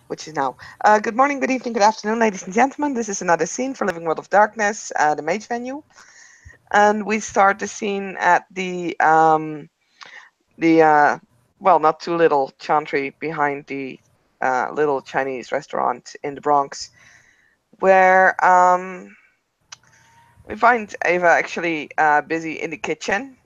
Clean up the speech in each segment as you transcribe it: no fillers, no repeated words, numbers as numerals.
which is now. Good morning, good evening, good afternoon, ladies and gentlemen. This is another scene for Living World of Darkness, the Mage venue, and we start the scene at the well, not too little chantry behind the little Chinese restaurant in the Bronx, where we find Ava actually busy in the kitchen,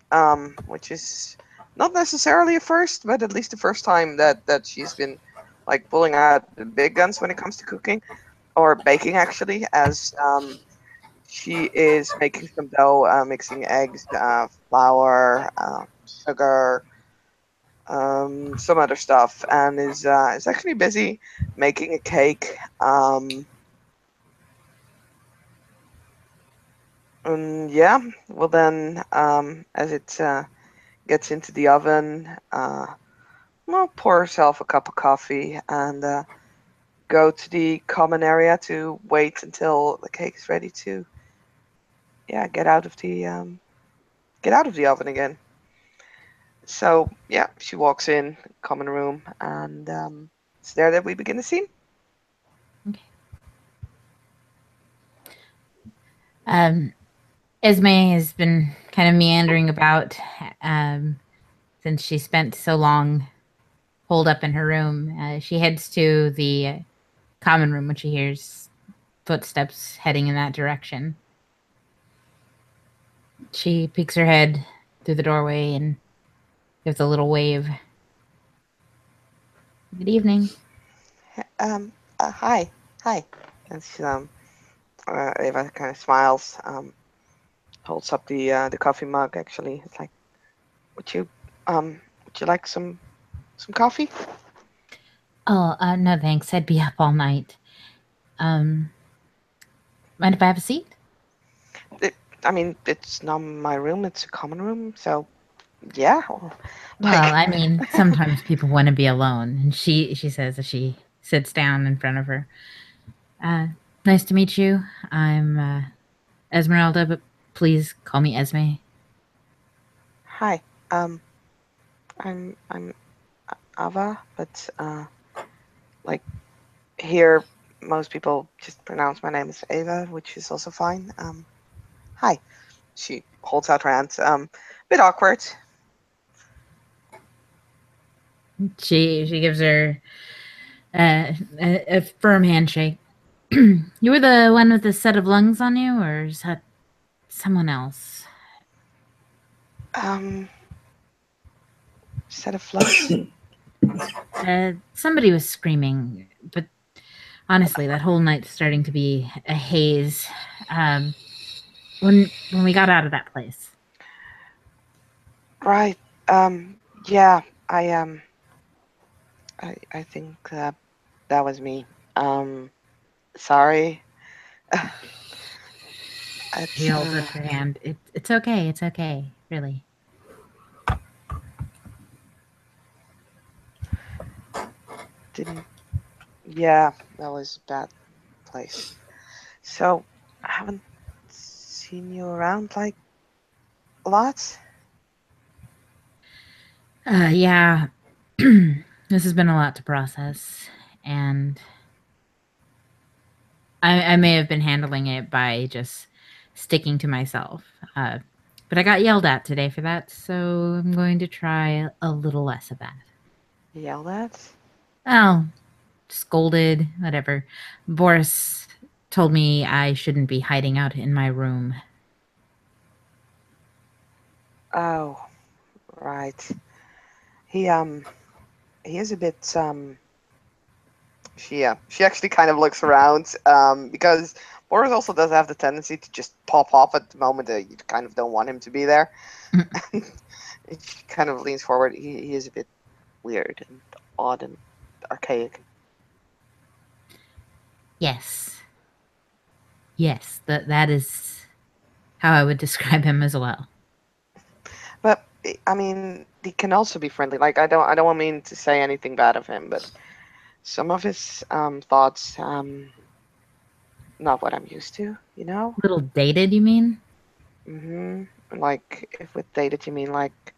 which is not necessarily a first, but at least the first time that she's been like pulling out the big guns when it comes to cooking or baking actually, as she is making some dough, mixing eggs, flour, sugar, some other stuff, and is actually busy making a cake. And yeah, well then, as it gets into the oven, well, pour herself a cup of coffee and go to the common area to wait until the cake is ready to, yeah, get out of the oven again. So yeah, she walks in common room, and it's there that we begin the scene. Okay. Um, Esme has been kind of meandering about since she spent so long holed up in her room. She heads to the common room when she hears footsteps heading in that direction. She peeks her head through the doorway and gives a little wave. Good evening. Hi, hi, and she Eva kind of smiles, holds up the coffee mug. Actually, it's like, would you would you like some coffee? Oh, no thanks. I'd be up all night. Um, Mind if I have a seat? It, I mean, it's not my room; it's a common room, so yeah, Well, like. I mean, sometimes people want to be alone, and she says as she sits down in front of her. Uh, Nice to meet you. I'm Esmeralda, but please call me Esme. Hi, um, I'm Ava, but like here, most people just pronounce my name as Ava, which is also fine. Hi. She holds out her hand. Bit awkward. She gives her a firm handshake. You were the one with the set of lungs on you, or is that someone else? Um, Set of lungs. Somebody was screaming, but honestly, that whole night's starting to be a haze. Um, when we got out of that place. Right. Yeah. I think that was me. Um. Sorry. She It's holds up her hand. It's okay. It's okay. Really. didn't. Yeah, that was a bad place. So I haven't seen you around like a lot. Yeah. This has been a lot to process, and I may have been handling it by just sticking to myself. But I got yelled at today for that, so I'm going to try a little less of that. Yelled at. Oh, scolded, whatever. Boris told me I shouldn't be hiding out in my room. Oh, right. He um he is a bit. She actually kind of looks around, because Boris also does have the tendency to just pop off at the moment that you kind of don't want him to be there. And she kind of leans forward. He is a bit weird and odd and archaic. Yes. Yes, that is how I would describe him as well. But I mean, he can also be friendly. Like I don't want mean to say anything bad of him, but some of his thoughts, not what I'm used to, you know. Little dated, you mean? Mm-hmm. Like if with dated you mean like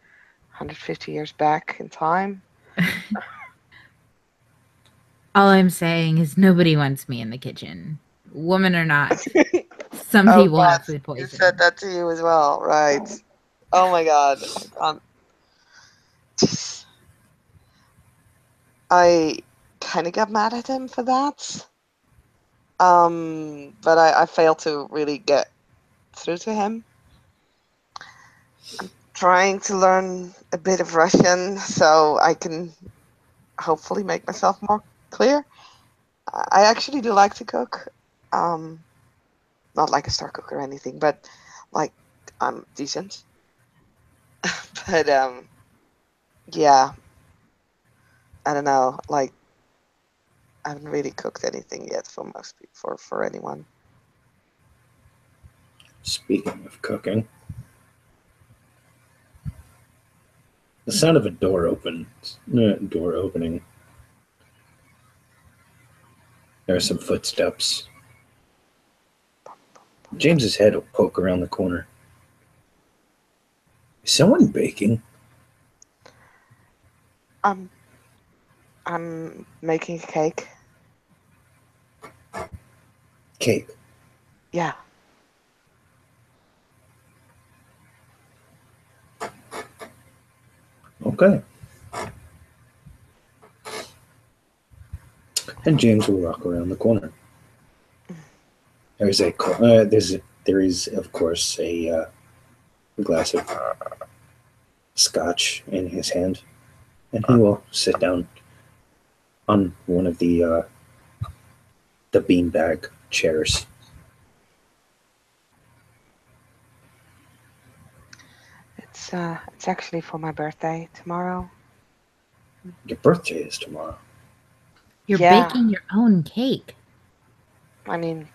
150 years back in time. All I'm saying is nobody wants me in the kitchen, woman or not. Oh Somebody will God, have food he poisoning. said that to you as well, right? Oh my God, I kind of got mad at him for that. But I failed to really get through to him. I'm trying to learn a bit of Russian so I can hopefully make myself more clear. I actually do like to cook. Um, Not like a star cook or anything, but like I'm decent. But yeah, I don't know. Like I haven't really cooked anything yet for most people, for anyone. Speaking of cooking, the sound of a door opening. There are some footsteps. James's head will poke around the corner. Is someone baking? I'm making a cake. Cake. Yeah. Okay. And James will walk around the corner. There is of course a glass of scotch in his hand, and he will sit down on one of the beanbag chairs. It's actually for my birthday tomorrow. Your birthday is tomorrow. You're Yeah. baking your own cake. I mean,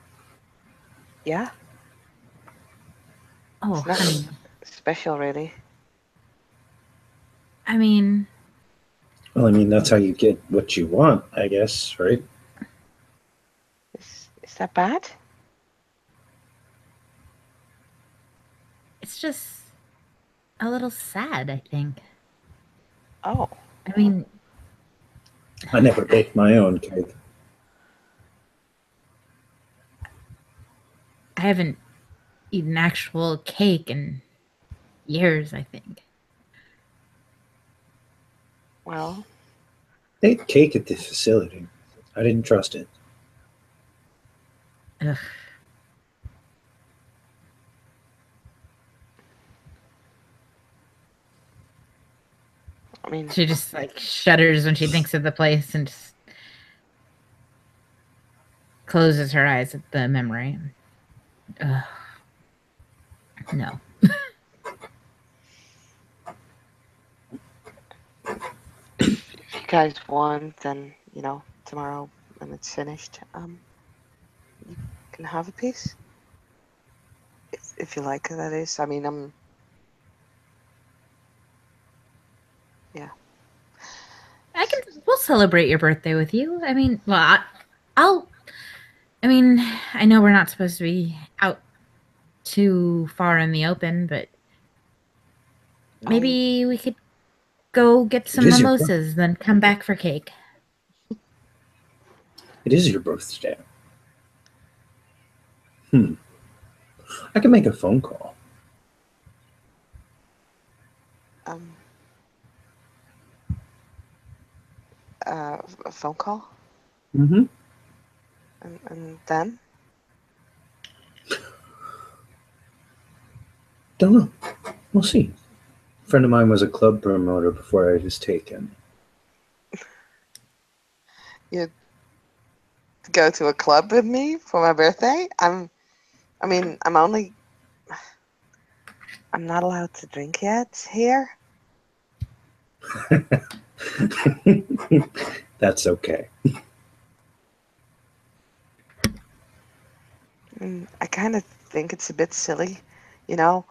yeah. Oh, It's nothing honey. special, really. I mean, Well, I mean that's how you get what you want, I guess, right? Is that bad? it's just a little sad, I think. Oh. I mean, I never baked my own cake. I haven't eaten actual cake in years, I think. Well, They ate cake at the facility. I didn't trust it. Ugh. I mean, She just like shudders when she thinks of the place and just closes her eyes at the memory. Ugh. No. if you guys want, then tomorrow when it's finished, you can have a piece if you like. That is, I mean, yeah. We'll celebrate your birthday with you. I mean, well, I mean, I know we're not supposed to be out too far in the open, but maybe we could go get some is your mimosas, then come back for cake. It is your birthday. I can make a phone call. Um, a phone call, Mm-hmm. and then Don't know. We'll see. A friend of mine was a club promoter before I was taken. you go to a club with me for my birthday. I'm not allowed to drink yet here. That's okay. I kind of think it's a bit silly, you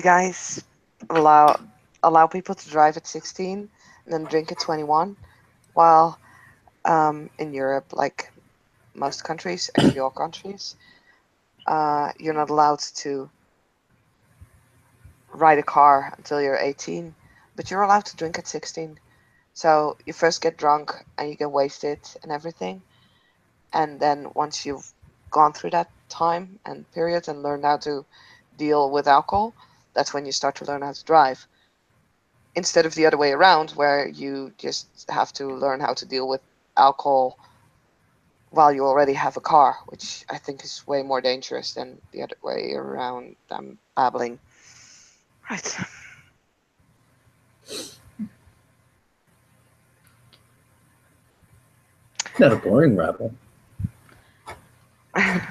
guys allow people to drive at 16 and then drink at 21, while in Europe, like most countries, actually all countries, you're not allowed to ride a car until you're 18, but you're allowed to drink at 16. So you first get drunk and you get wasted and everything, and then once you've gone through that time and period and learned how to deal with alcohol, that's when you start to learn how to drive. Instead of the other way around, where you just have to learn how to deal with alcohol while you already have a car, which I think is way more dangerous than the other way around. I'm babbling. Right. Not a boring rabble.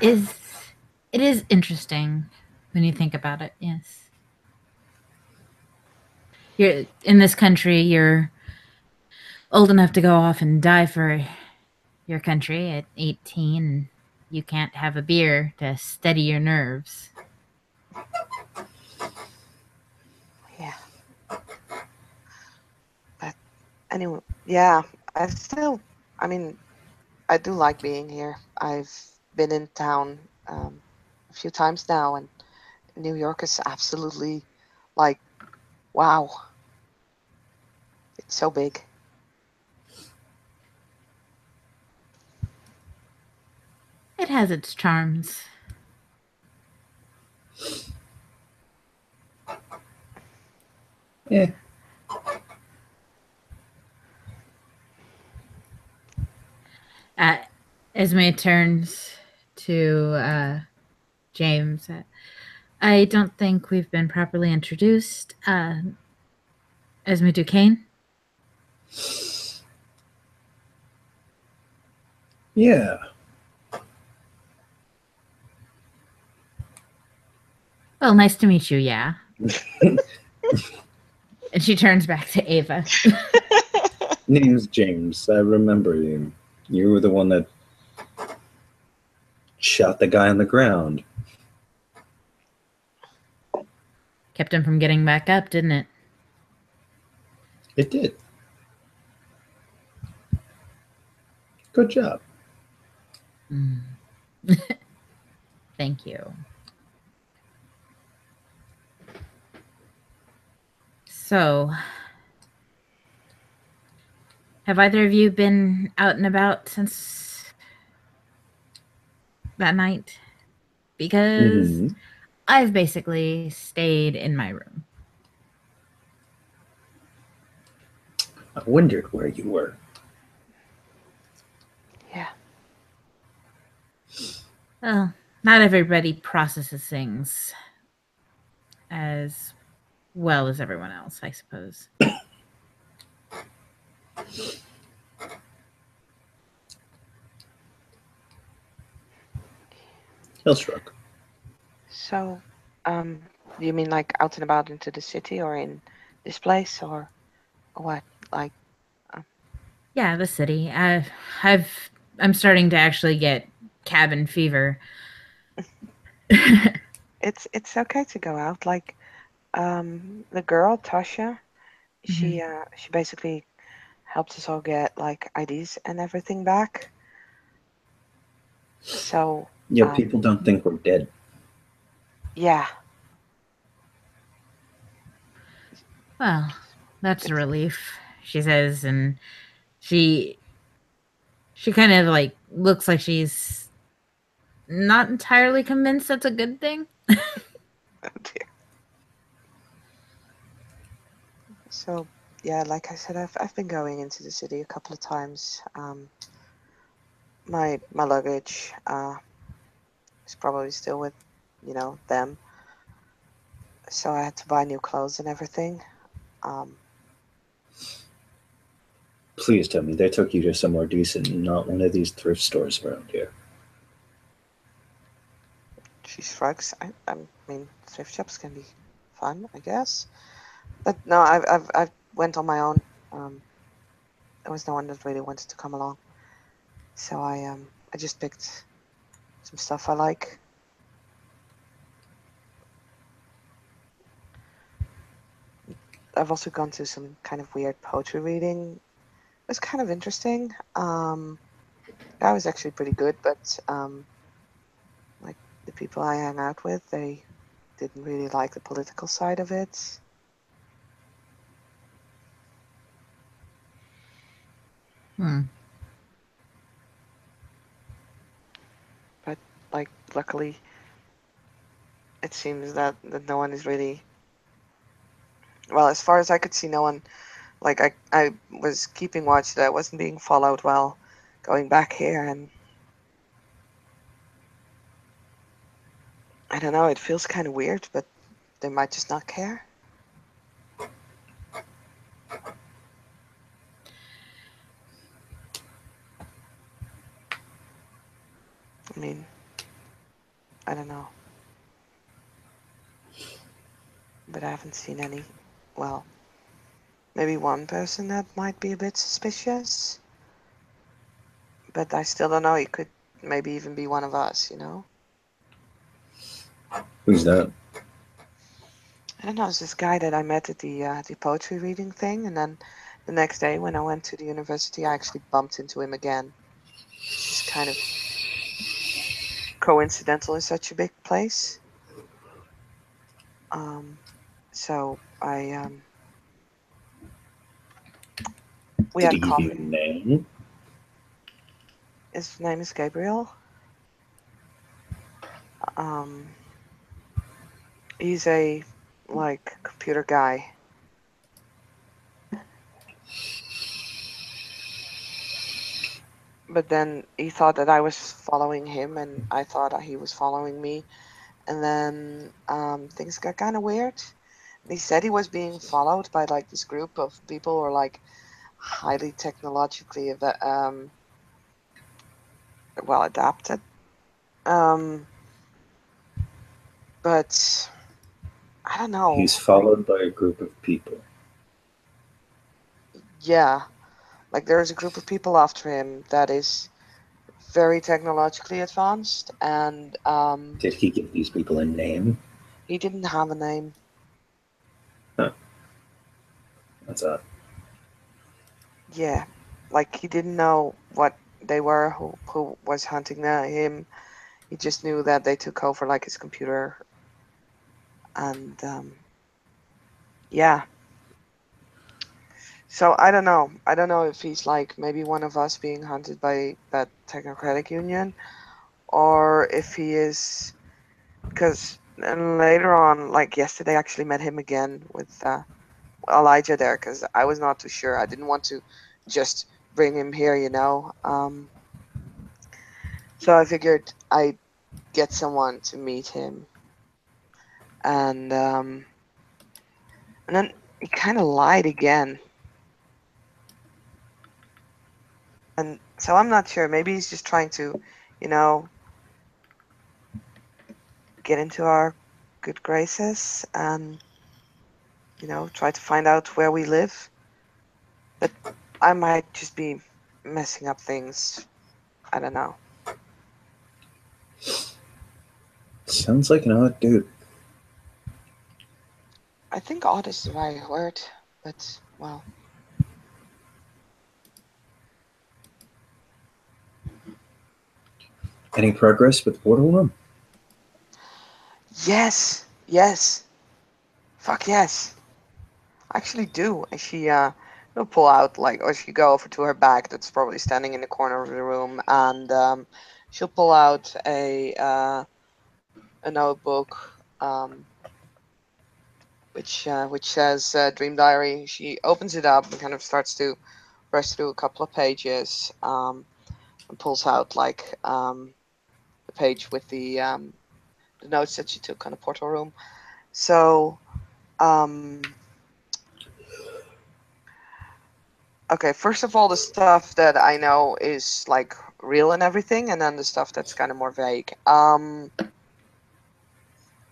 It is interesting when you think about it, yes. You're in this country, you're old enough to go off and die for your country at 18. You can't have a beer to steady your nerves. Yeah. But anyway, yeah, I mean, I do like being here. I've been in town a few times now, and New York is absolutely like, wow. It's so big. It has its charms. Yeah. Esme turns to James. I don't think we've been properly introduced. Esme Duquesne? Yeah. Well, nice to meet you, yeah. And she turns back to Ava. Name's James. I remember you. You were the one that shot the guy on the ground. Kept him from getting back up, didn't it? It did. Good job. Mm. Thank you. So, have either of you been out and about since that night? Because I've basically stayed in my room. I wondered where you were. Yeah. Well, not everybody processes things as well as everyone else, I suppose. He'll shrug. So, you mean like out and about into the city or in this place or what? Like, Yeah, the city. I'm starting to actually get cabin fever. it's okay to go out. Like, the girl Tasha, she basically helped us all get like IDs and everything back. So Yeah, people don't think we're dead. yeah. Well, that's a relief, she says, and she kind of like looks like she's not entirely convinced that's a good thing. Oh dear. So yeah, like I said, I've been going into the city a couple of times. My luggage is probably still with, them. So I had to buy new clothes and everything. Please tell me they took you to somewhere decent and not one of these thrift stores around here. She shrugs. I mean, thrift shops can be fun, I guess. But no, I've went on my own. There was no one that really wanted to come along, so I just picked some stuff I like. I've also gone to some kind of weird poetry reading. It was kind of interesting. That was actually pretty good, but like the people I hang out with, they didn't really like the political side of it. Hmm. But like, luckily, it seems that no one is really. Well, as far as I could see, no one. Like I was keeping watch that I wasn't being followed while going back here, and I don't know. It feels kind of weird, but they might just not care. I mean, I don't know. But I haven't seen any. Well, maybe one person that might be a bit suspicious. But I still don't know. It could maybe even be one of us, you know? Who's that? I don't know. It's this guy that I met at the poetry reading thing, and then the next day when I went to the university, I actually bumped into him again. It's just kind of coincidental in such a big place. So we Did had he give you a coffee. name? His name is Gabriel. He's a like computer guy. But then he thought that I was following him, and I thought he was following me. And then things got kind of weird. And he said he was being followed by like this group of people who are like highly technologically well adapted. But I don't know. He's followed by a group of people. Yeah, like there's a group of people after him that is very technologically advanced, and Did he give these people a name? he didn't have a name. Huh. That's odd. Yeah, like he didn't know what they were, who was hunting him. He just knew that they took over like his computer, and yeah. So I don't know. I don't know if he's like maybe one of us being hunted by that technocratic union, or if he is, because and later on, like yesterday, I actually met him again with Elijah there, because I was not too sure. I didn't want to just bring him here, you know. So I figured I'd get someone to meet him, and then he kind of lied again, and so I'm not sure. Maybe he's just trying to, you know, get into our good graces and, you know, try to find out where we live. But I might just be messing up things. I don't know. Sounds like an odd dude. I think odd is the right word, but well. Any progress with Portal Room? Yes, yes. Fuck yes. I actually do. And she'll pull out like, or she go over to her bag that's probably standing in the corner of the room, and she'll pull out a notebook, which says Dream Diary. She opens it up and kind of starts to brush through a couple of pages, and pulls out like the page with the notes that she took on the portal room. So, okay, first of all, the stuff that I know is like real and everything, and then the stuff that's kind of more vague. You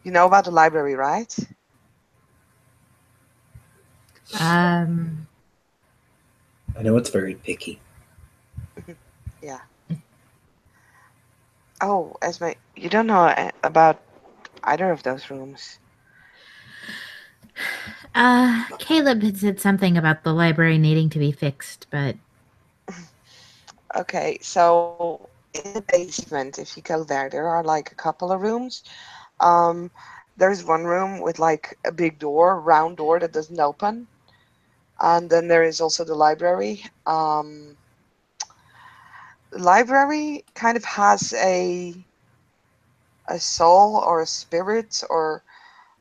know about the library, right? Um, I know it's very picky. Yeah. Oh, Esme, you don't know about either of those rooms. Caleb had said something about the library needing to be fixed, but Okay, so in the basement, if you go there are like a couple of rooms. Um, there's one room with like a big door, round door that doesn't open. And then there is also the library. library kind of has a soul or a spirit or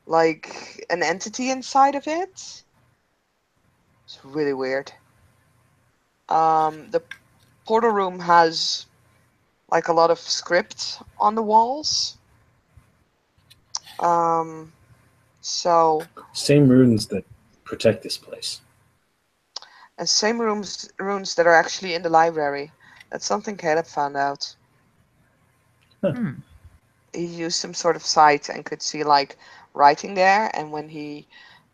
like an entity inside of it. It's really weird. The portal room has like a lot of script on the walls. So Same runes that protect this place. and same runes that are actually in the library. That's something Caleb found out. Hmm. He used some sort of sight and could see like writing there, and when he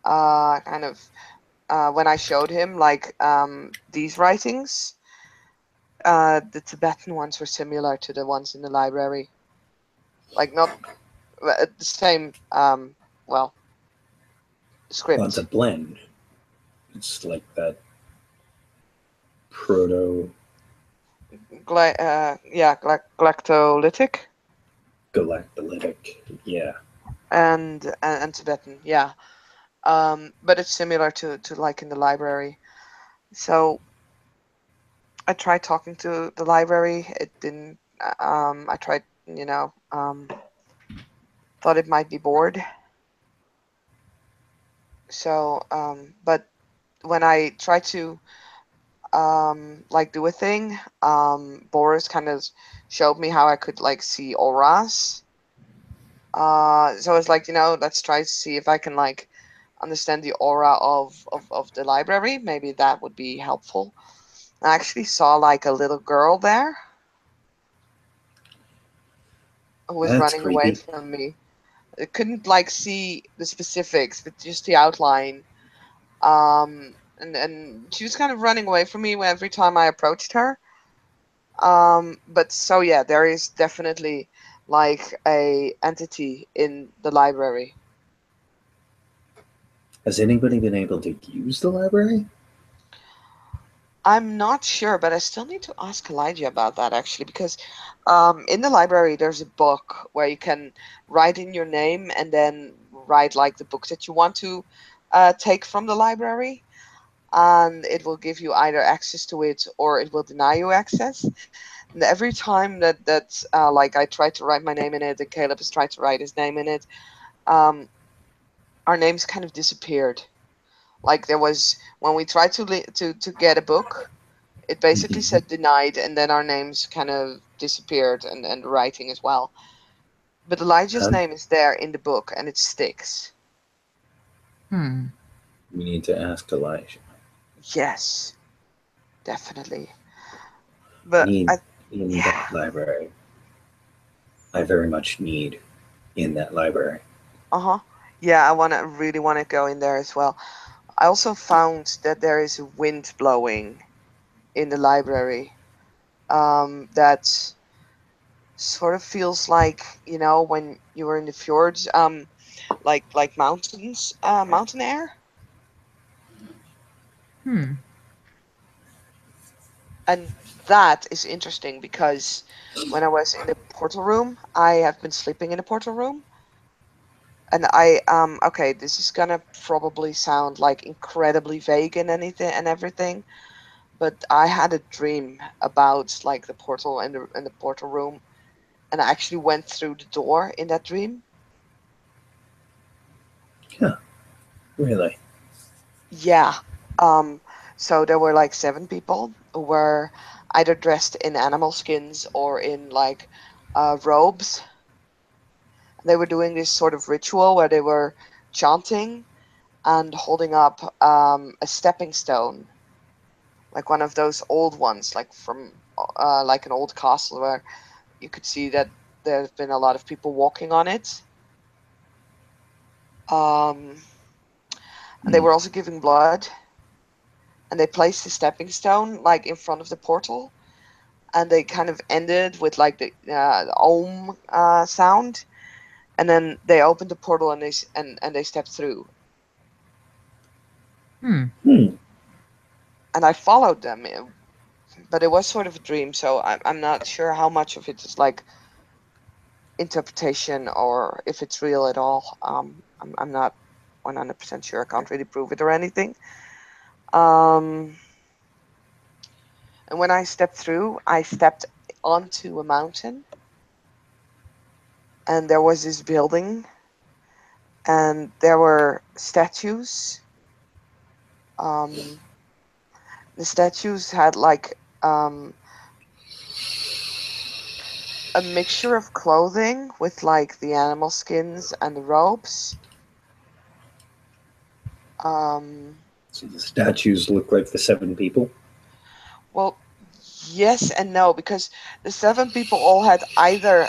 when I showed him like these writings, the Tibetan ones were similar to the ones in the library. Like not the same well Well, it's a script. blend. It's like that proto Galactolytic galactolytic. Yeah. and Tibetan, yeah. But it's similar to like in the library. So I tried talking to the library. It didn't. I tried, thought it might be bored. So, but when I tried to like do a thing, Boris kind of showed me how I could like see auras. So I was like, let's try to see if I can like understand the aura of the library. Maybe that would be helpful. I actually saw like a little girl there who was That's running away creepy. from me. I couldn't like see the specifics, but just the outline. And she was kind of running away from me every time I approached her. But so yeah, there is definitely like a entity in the library. Has anybody been able to use the library? I'm not sure, but I still need to ask Elijah about that actually, because in the library there's a book where you can write in your name and then write like the book that you want to take from the library, and it will give you either access to it or it will deny you access. And every time that like I tried to write my name in it and Caleb has tried to write his name in it, um, our names kind of disappeared. Like there was when we tried to get a book, it basically Mhm. said denied, and then our names kind of disappeared and the writing as well. But Elijah's Huh? name is there in the book, and it sticks. Hmm. We need to ask Elijah. Yes, definitely. I But need I, in yeah, that library. I very much need in that library. uh-huh. Yeah, really want to go in there as well. I also found that there is a wind blowing in the library. That sort of feels like, when you were in the fjords, like mountains, mountain air. Hmm. And that is interesting because when I was in the portal room, I have been sleeping in the portal room. And okay, this is gonna probably sound like incredibly vague and anything and everything, but I had a dream about like the portal and the portal room, and I actually went through the door in that dream. Yeah, really. Yeah. Um, so there were like 7 people who were either dressed in animal skins or in like robes. They were doing this sort of ritual where they were chanting and holding up a stepping stone, like one of those old ones, like from like an old castle where you could see that there have been a lot of people walking on it. Um, and they Hmm. were also giving blood, and they placed the stepping stone like in front of the portal, and they kind of ended with like the Om sound, and then they opened the portal and they stepped through. Hmm. Hmm. And I followed them, but it was sort of a dream, so I'm not sure how much of it is like interpretation or if it's real at all. I'm not 100% sure. I can't really prove it or anything. Um, And when I stepped through, I stepped onto a mountain. And there was this building. And there were statues. The statues had like a mixture of clothing with like the animal skins and the robes. So the statues look like the 7 people. Well, yes and no, because the 7 people all had either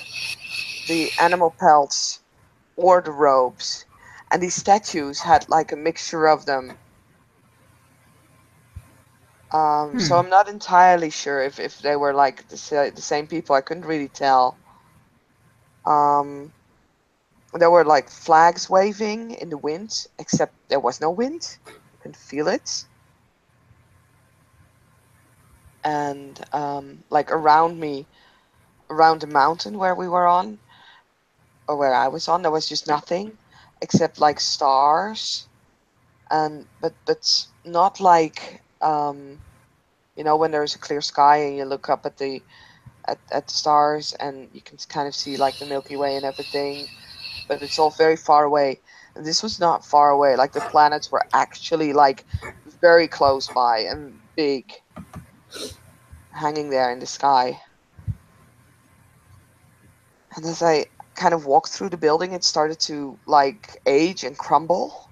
the animal pelts or the robes, and these statues had like a mixture of them. So I'm not entirely sure if they were like the same people. I couldn't really tell. There were like flags waving in the wind, except there was no wind. You can feel it. And like around me, around the mountain where we were on, or where I was on, there was just nothing except like stars, and but not like you know, when there's a clear sky and you look up at the stars and you can kind of see like the Milky Way and everything, but it's all very far away. And this was not far away. Like the planets were actually like very close by and big, hanging there in the sky. And as I kind of walked through the building, it started to like age and crumble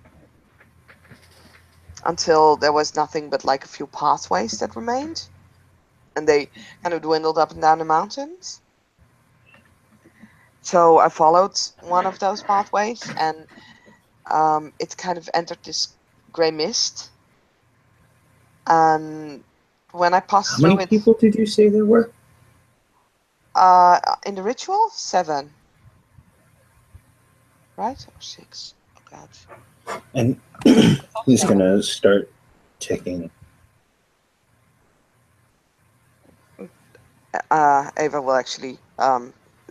until there was nothing but like a few pathways that remained. And they kind of dwindled up and down the mountains. So I followed one of those pathways, and it kind of entered this gray mist. And when I passed How through many it, people did you say there were? in the ritual, 7, right? Or 6? Oh God. And he's gonna start checking. Ava will actually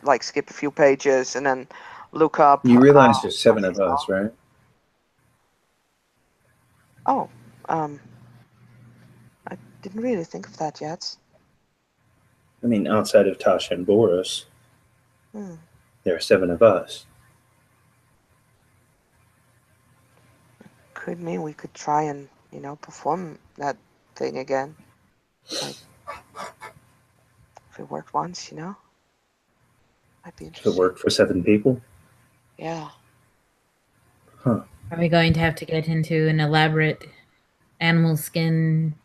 like skip a few pages and then look up. You realize there's 7 of us, right? Oh, I didn't really think of that yet. I mean, outside of Tasha and Boris, Hmm. there are 7 of us. Could mean we could try and, you know, perform that thing again. Like, if it worked once, you know? Might be If it interesting. worked for 7 people. Yeah. Huh. Are we going to have to get into an elaborate animal skin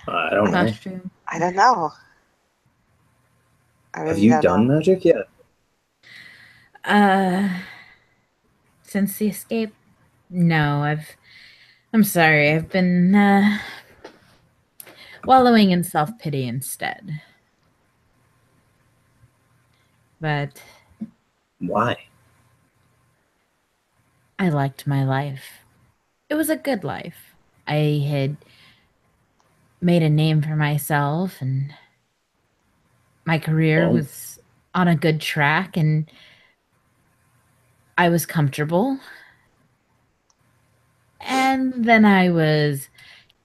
I don't know. costume? I don't know. I Have really you don't done know. magic yet? Since the escape? No, I'm sorry, I've been wallowing in self-pity instead. But Why? I liked my life. It was a good life. I had made a name for myself, and my career Well, was on a good track, and I was comfortable. And then I was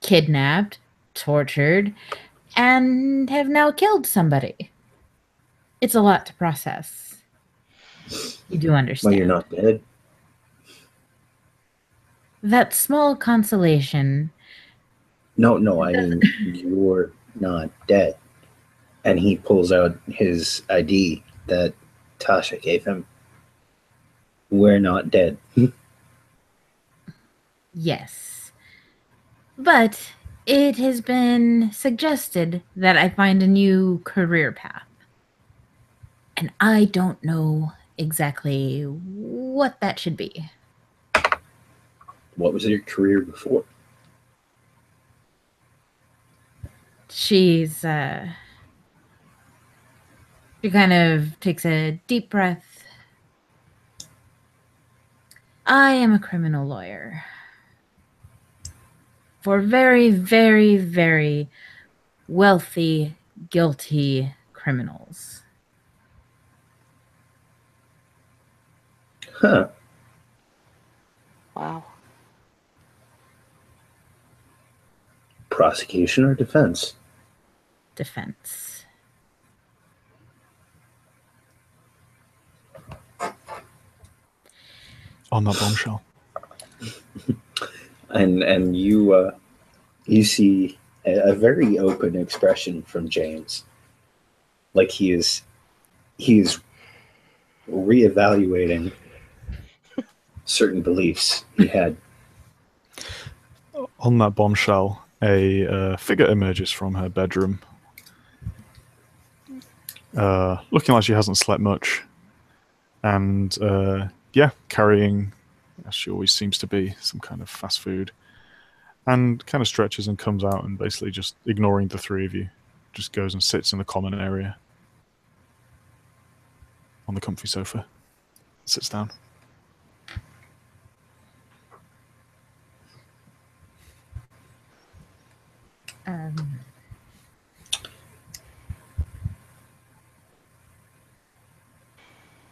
kidnapped, tortured, and have now killed somebody. It's a lot to process. You do understand. well, you're not dead. That small consolation. No, I mean, you're not dead. And he pulls out his ID that Tasha gave him. We're not dead. Yes. But it has been suggested that I find a new career path. And I don't know exactly what that should be. What was your career before? She kind of takes a deep breath. I am a criminal lawyer for very, very, very wealthy, guilty criminals. Huh. Wow. Prosecution or defense? Defense. On that bombshell. And you see a very open expression from James, like he is reevaluating certain beliefs he had. On that bombshell, a figure emerges from her bedroom, looking like she hasn't slept much, and carrying, as she always seems to be, some kind of fast food, and kind of stretches and comes out and basically just ignoring the three of you, just goes and sits in the common area on the comfy sofa, sits down.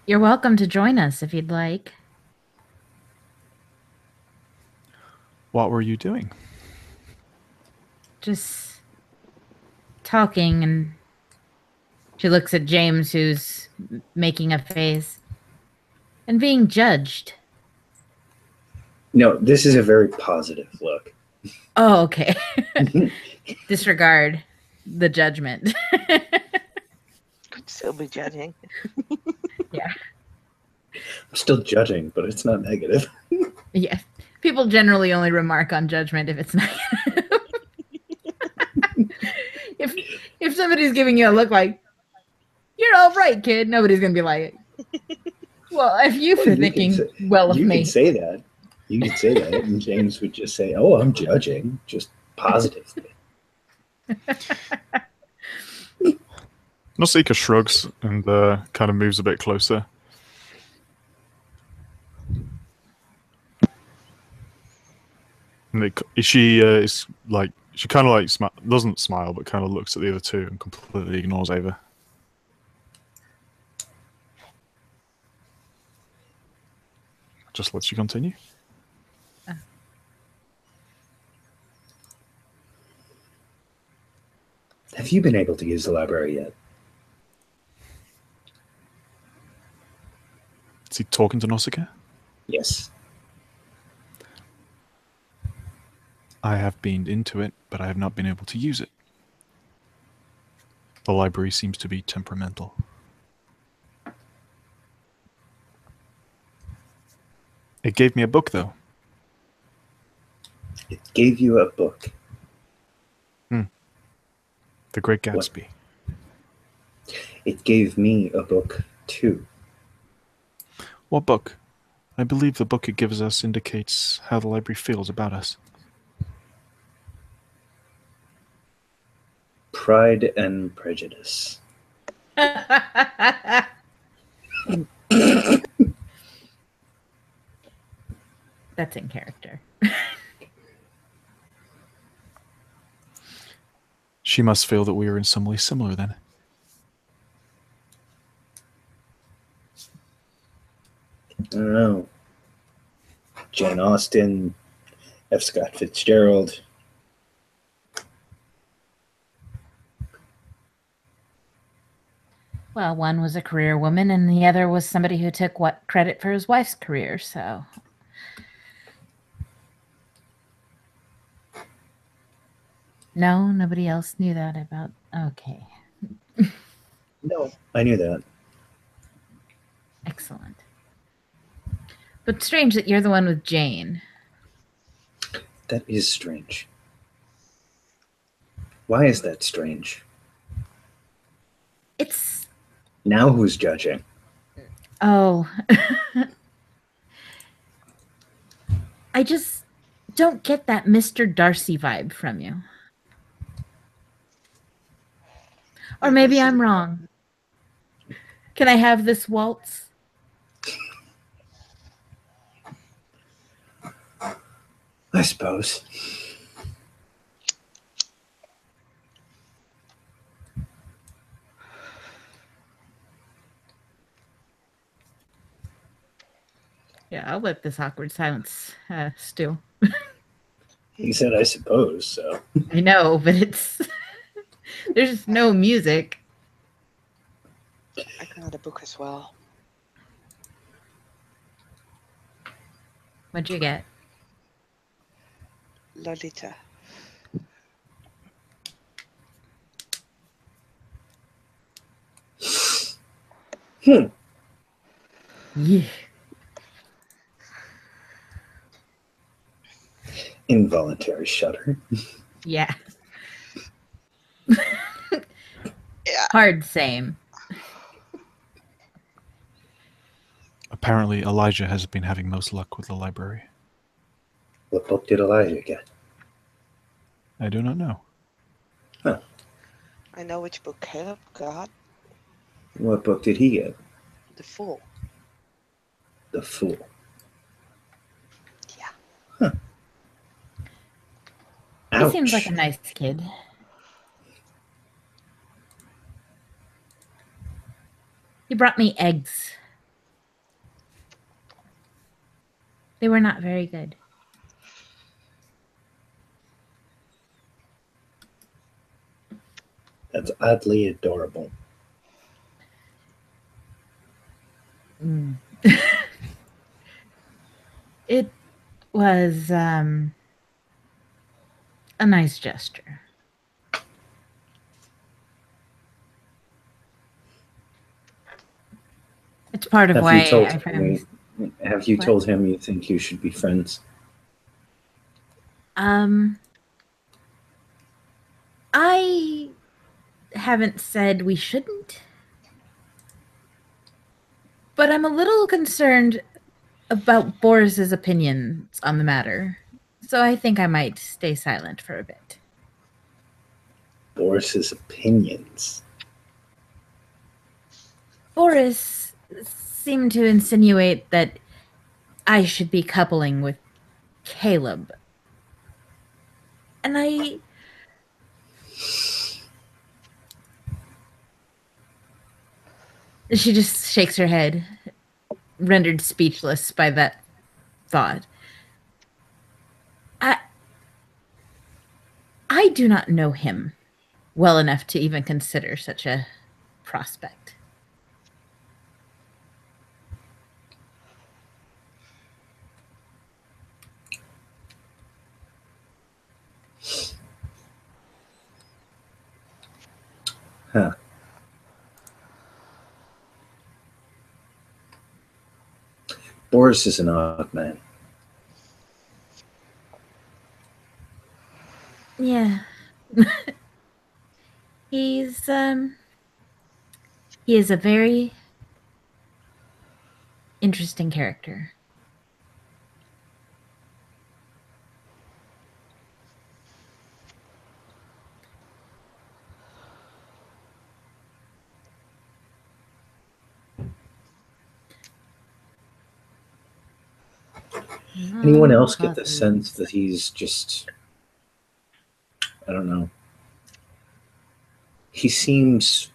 You're welcome to join us if you'd like. What were you doing? Just talking, and she looks at James, who's making a face, and being judged. No, this is a very positive look. Oh, okay. Disregard the judgment. Could still be judging. Yeah. I'm still judging, but it's not negative. Yeah. People generally only remark on judgment if it's negative. if somebody's giving you a look like, you're all right, kid, nobody's going to be like, well, if you for thinking well of me. You could say that. You could say that, and James would just say, oh, I'm judging, just positively. Nausicaa shrugs and kind of moves a bit closer. And she is like, she kind of like doesn't smile, but kind of looks at the other two and completely ignores Ava. Just lets you continue. Have you been able to use the library yet? Is he talking to Nausicaa? Yes. I have been into it, but I have not been able to use it. The library seems to be temperamental. It gave me a book, though. It gave you a book. The Great Gatsby. It gave me a book, too. What book? I believe the book it gives us indicates how the library feels about us. Pride and Prejudice. That's in character. She must feel that we are in some way similar, then. I don't know. Jane Austen, F. Scott Fitzgerald. Well, one was a career woman, and the other was somebody who took credit for his wife's career, so... No, nobody else knew that about... Okay. No, I knew that. Excellent. But strange that you're the one with Jane. That is strange. Why is that strange? It's... Now who's judging? Oh. I just don't get that Mr. Darcy vibe from you. Or maybe I'm wrong. Can I have this waltz? I suppose. Yeah, I'll let this awkward silence stew. He said, I suppose, so. I know, but it's there's no music. I got a book as well. What'd you get? Lolita. Hmm. Yeah. Involuntary shudder. Yeah. Yeah. Hard same. Apparently, Elijah has been having most luck with the library. What book did Elijah get? I do not know. I know which book Caleb got. What book did he get? The Fool. The Fool. Yeah. Huh. He seems like Ouch. a nice kid. He brought me eggs. They were not very good. That's oddly adorable. Mm. It was a nice gesture. It's part of why I found. Have you What? told him you think you should be friends? I haven't said we shouldn't, but I'm a little concerned about Boris's opinions on the matter, so I think I might stay silent for a bit. Boris's opinions. Boris seemed to insinuate that I should be coupling with Caleb. And she just shakes her head, rendered speechless by that thought. I do not know him well enough to even consider such a prospect. Huh. Boris is an odd man. Yeah. He is a very interesting character. Anyone else get the sense that he's just, I don't know. He seems,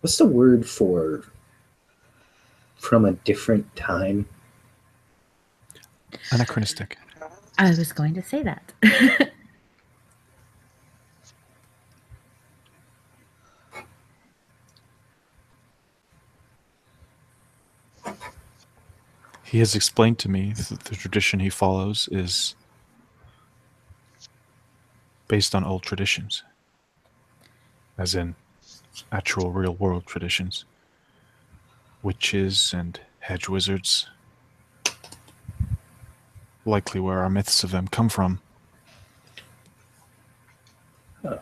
what's the word for from a different time? Anachronistic. I was going to say that. He has explained to me that the tradition he follows is based on old traditions, as in actual real-world traditions. Witches and hedge wizards, likely where our myths of them come from. Huh.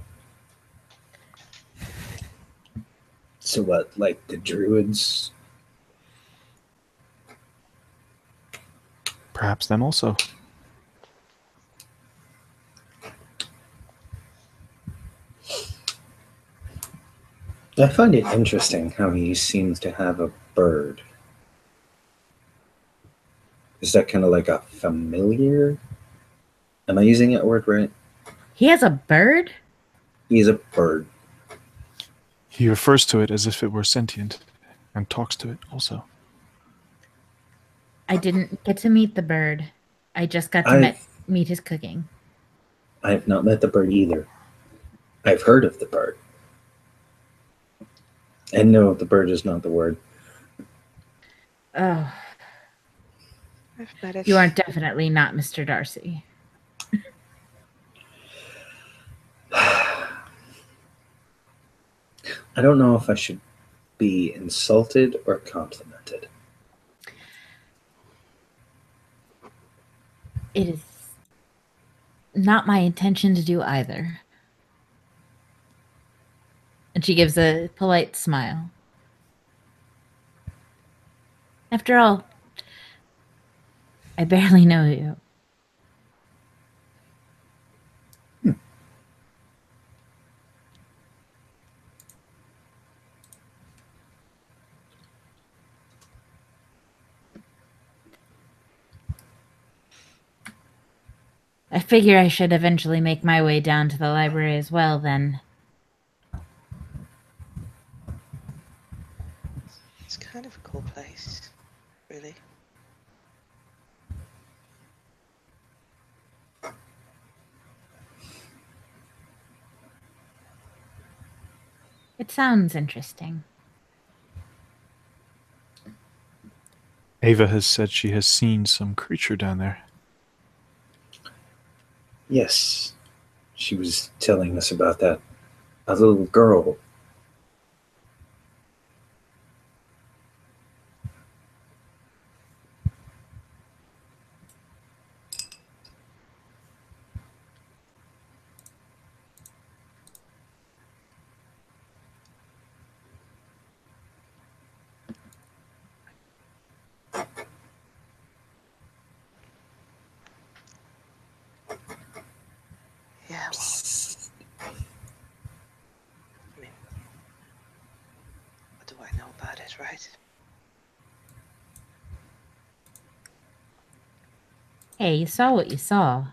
So what, like the druids? Perhaps them also. I find it interesting how he seems to have a bird. Is that kind of like a familiar? Am I using that word right? He has a bird? He's a bird. He refers to it as if it were sentient and talks to it also. I didn't get to meet the bird. I just got to meet his cooking. I have not met the bird either. I've heard of the bird. And no, the bird is not the word. Oh, I've met it. you are definitely not Mr. Darcy. I don't know if I should be insulted or complimented. It is not my intention to do either. And she gives a polite smile. After all, I barely know you. I figure I should eventually make my way down to the library as well, then. It's kind of a cool place, really. It sounds interesting. Ava has said she has seen some creature down there. Yes, she was telling us about that. A little girl. Yeah, well, I mean, what do I know about it, right? Hey, you saw what you saw.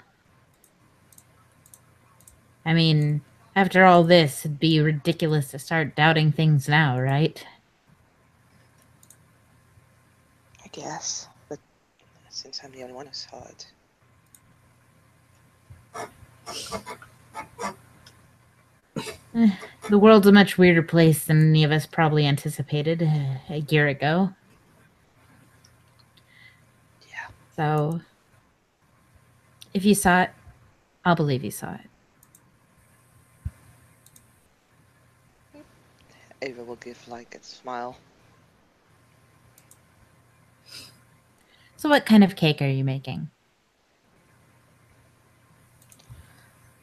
I mean, after all this, it'd be ridiculous to start doubting things now, right? I guess, but since I'm the only one who saw it. The world's a much weirder place than any of us probably anticipated a year ago. Yeah. So, if you saw it, I'll believe you saw it. Ava will give like a smile. So what kind of cake are you making?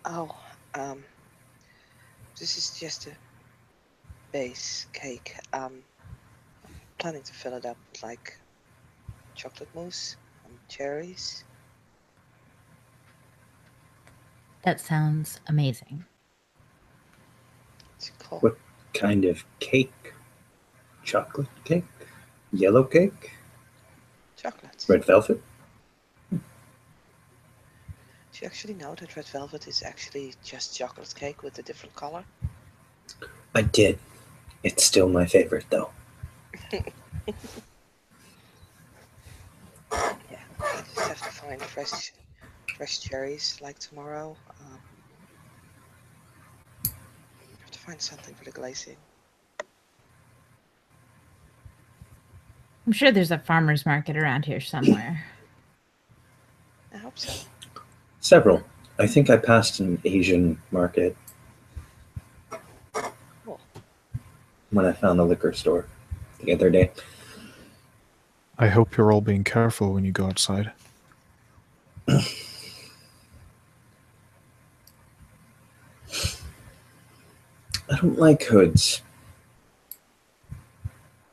Oh, this is just a base cake. I'm planning to fill it up with like chocolate mousse and cherries. That sounds amazing. It's cool. What kind of cake? Chocolate cake? Yellow cake? Chocolate. Red velvet? Do you actually know that red velvet is actually just chocolate cake with a different color? I did. It's still my favorite, though. Yeah, I just have to find fresh cherries like tomorrow. I have to find something for the glazing. I'm sure there's a farmer's market around here somewhere. I hope so. Several. I think I passed an Asian market Cool. when I found the liquor store the other day. I hope you're all being careful when you go outside. I don't like hoods,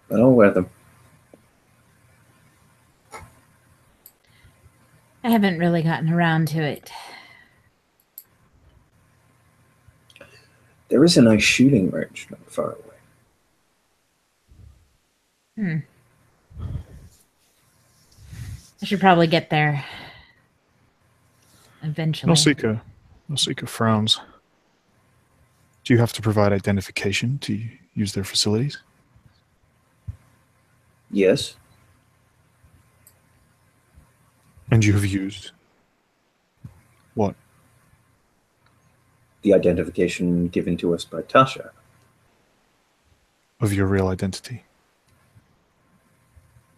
but I'll wear them. I haven't really gotten around to it. There is a nice shooting range not far away. I should probably get there eventually. Nausicaa frowns. Do you have to provide identification to use their facilities? Yes. And you have used what? The identification given to us by Tasha. Of your real identity.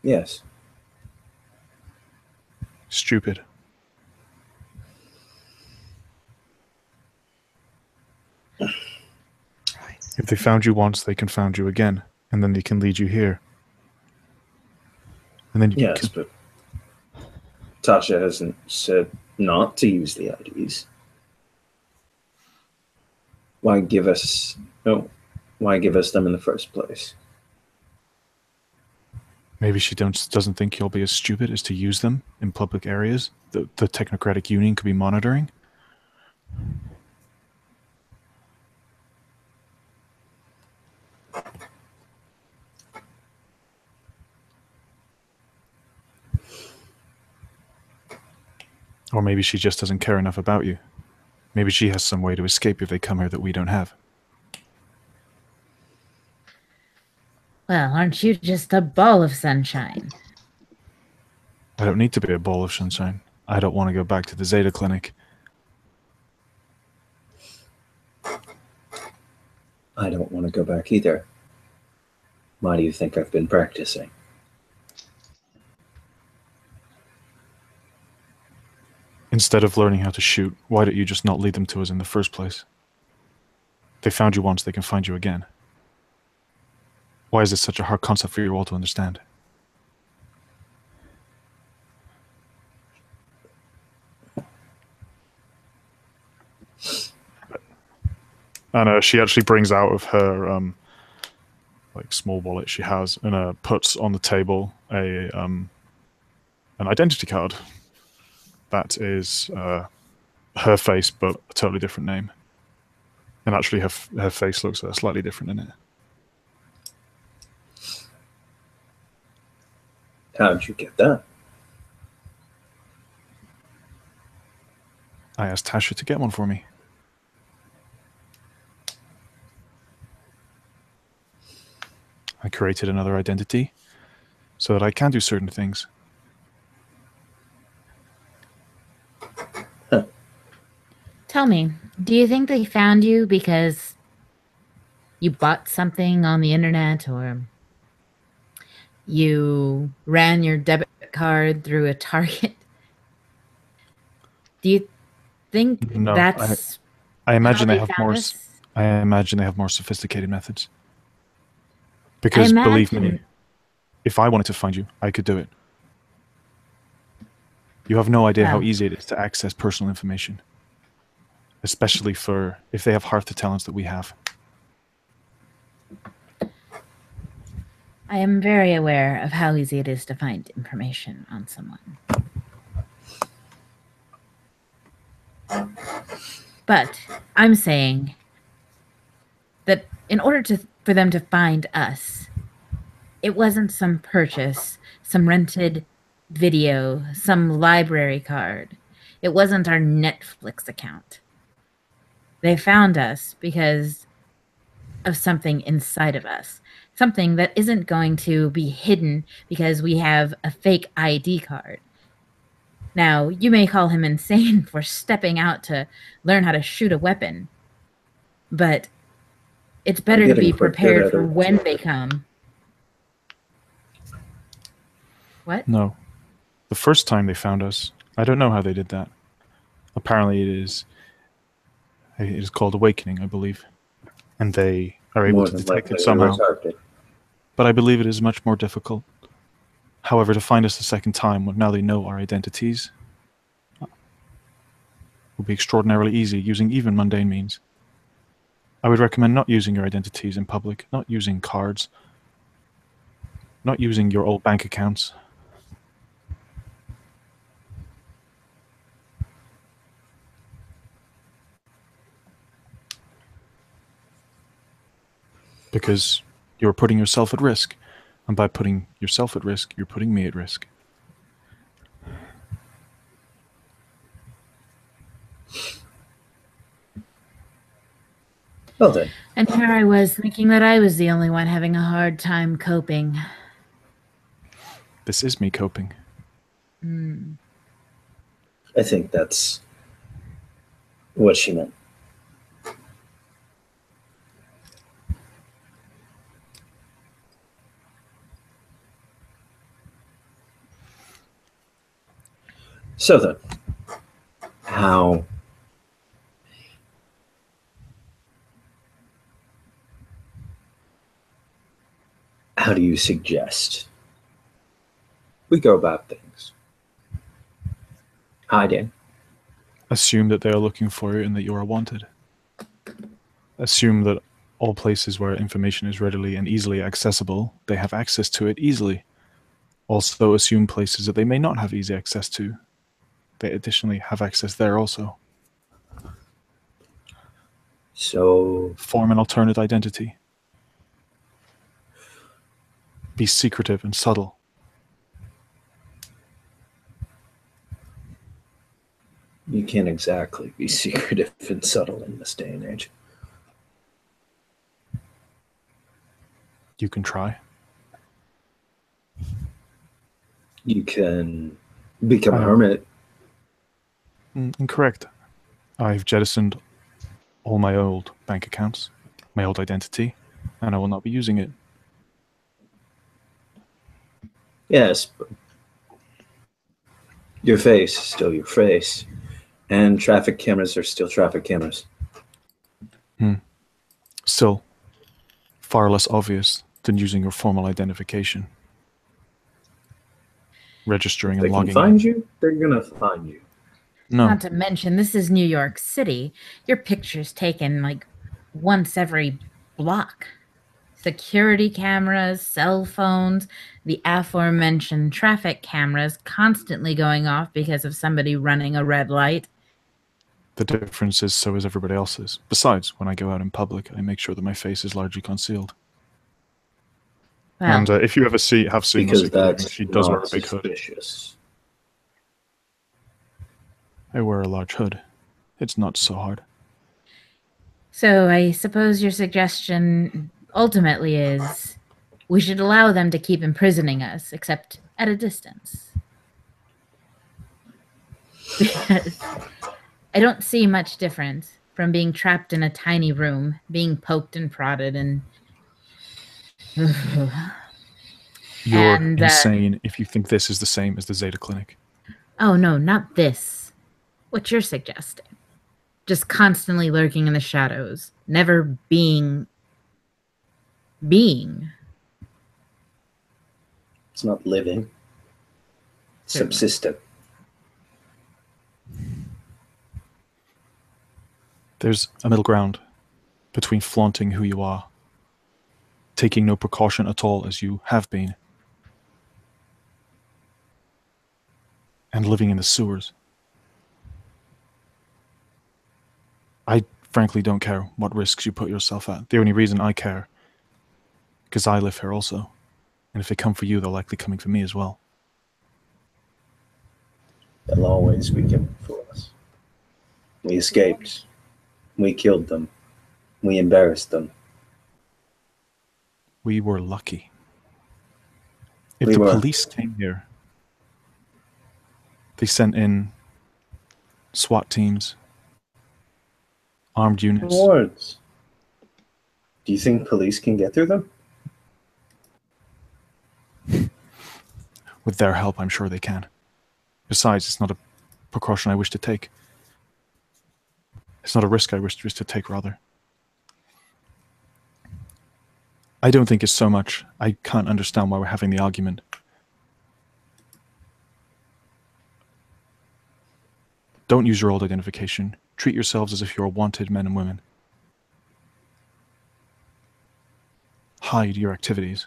Yes. Stupid. If they found you once, they can find you again, and then they can lead you here. And then you Yes, but Tasha hasn't said not to use the IDs. Why give us them in the first place? Maybe she doesn't think you'll be as stupid as to use them in public areas the Technocratic Union could be monitoring. Or maybe she just doesn't care enough about you. Maybe she has some way to escape if they come here that we don't have. Well, aren't you just a ball of sunshine? I don't need to be a ball of sunshine. I don't want to go back to the Zeta Clinic. I don't want to go back either. Why do you think I've been practicing? Instead of learning how to shoot, why don't you just not lead them to us in the first place? They found you once, they can find you again. Why is this such a hard concept for you all to understand? And she actually brings out of her like small wallet she has, and puts on the table an identity card. That is her face, but a totally different name. And actually, her face looks slightly different in it. How'd you get that? I asked Tasha to get one for me. I created another identity so that I can do certain things. Tell me, do you think they found you because you bought something on the internet, or you ran your debit card through a Target? Do you think No, that's I imagine how they have found more. us? I imagine they have more sophisticated methods. Because believe me, if I wanted to find you, I could do it. You have no idea how Well. easy it is to access personal information, especially for if they have half the talents that we have. I am very aware of how easy it is to find information on someone. But I'm saying that in order for them to find us, it wasn't some purchase, some rented video, some library card. It wasn't our Netflix account. They found us because of something inside of us, something that isn't going to be hidden because we have a fake ID card. Now, you may call him insane for stepping out to learn how to shoot a weapon, but it's better to be prepared for when they come. What? No. The first time they found us, I don't know how they did that. Apparently it is called awakening, I believe. And they are able to detect it somehow. But I believe it is much more difficult. However, to find us the second time, when now they know our identities, will be extraordinarily easy using even mundane means. I would recommend not using your identities in public, not using cards, not using your old bank accounts. Because you're putting yourself at risk. And by putting yourself at risk, you're putting me at risk. Well then. And here I was thinking that I was the only one having a hard time coping. This is me coping. I think that's what she meant. So then, how do you suggest we go about things? Hiding. Assume that they are looking for you and that you are wanted. Assume that all places where information is readily and easily accessible, they have access to it easily. Also assume places that they may not have easy access to, they additionally have access there also. So Form an alternate identity. Be secretive and subtle. you can't exactly be secretive and subtle in this day and age. You can try. You can become a hermit. Incorrect. I've jettisoned all my old bank accounts, my old identity, and I will not be using it. Yes, but your face is still your face, and traffic cameras are still traffic cameras. Still, far less obvious than using your formal identification. Registering If they and can logging find in. you, they're gonna find you. No, Not to mention, this is New York City. Your picture's taken like once every block. Security cameras, cell phones, the aforementioned traffic cameras constantly going off because of somebody running a red light. the difference is so is everybody else's. Besides, when I go out in public, I make sure that my face is largely concealed. Well, And if you ever have seen Because Lucy, that's she does wear a not big hood. suspicious. I wear a large hood. It's not so hard. so I suppose your suggestion ultimately is we should allow them to keep imprisoning us, except at a distance. Because I don't see much difference from being trapped in a tiny room, being poked and prodded, and You're And, insane if you think this is the same as the Zeta Clinic. oh no, not this. What you're suggesting. Just constantly lurking in the shadows, never being. It's not living. Certainly. Subsistent. There's a middle ground between flaunting who you are, taking no precaution at all as you have been, and living in the sewers. I frankly don't care what risks you put yourself at. The only reason I care, because I live here also. And if they come for you, they're likely coming for me as well. They'll always be coming for us. We escaped. We killed them. We embarrassed them. We were lucky. If We the were. police came here, they sent in SWAT teams, armed units. Rewards. Do you think police can get through them? With their help, I'm sure they can. Besides, it's not a precaution I wish to take. It's not a risk I wish to take, rather. I don't think it's so much. I can't understand why we're having the argument. Don't use your old identification. Treat yourselves as if you're wanted men and women. Hide your activities.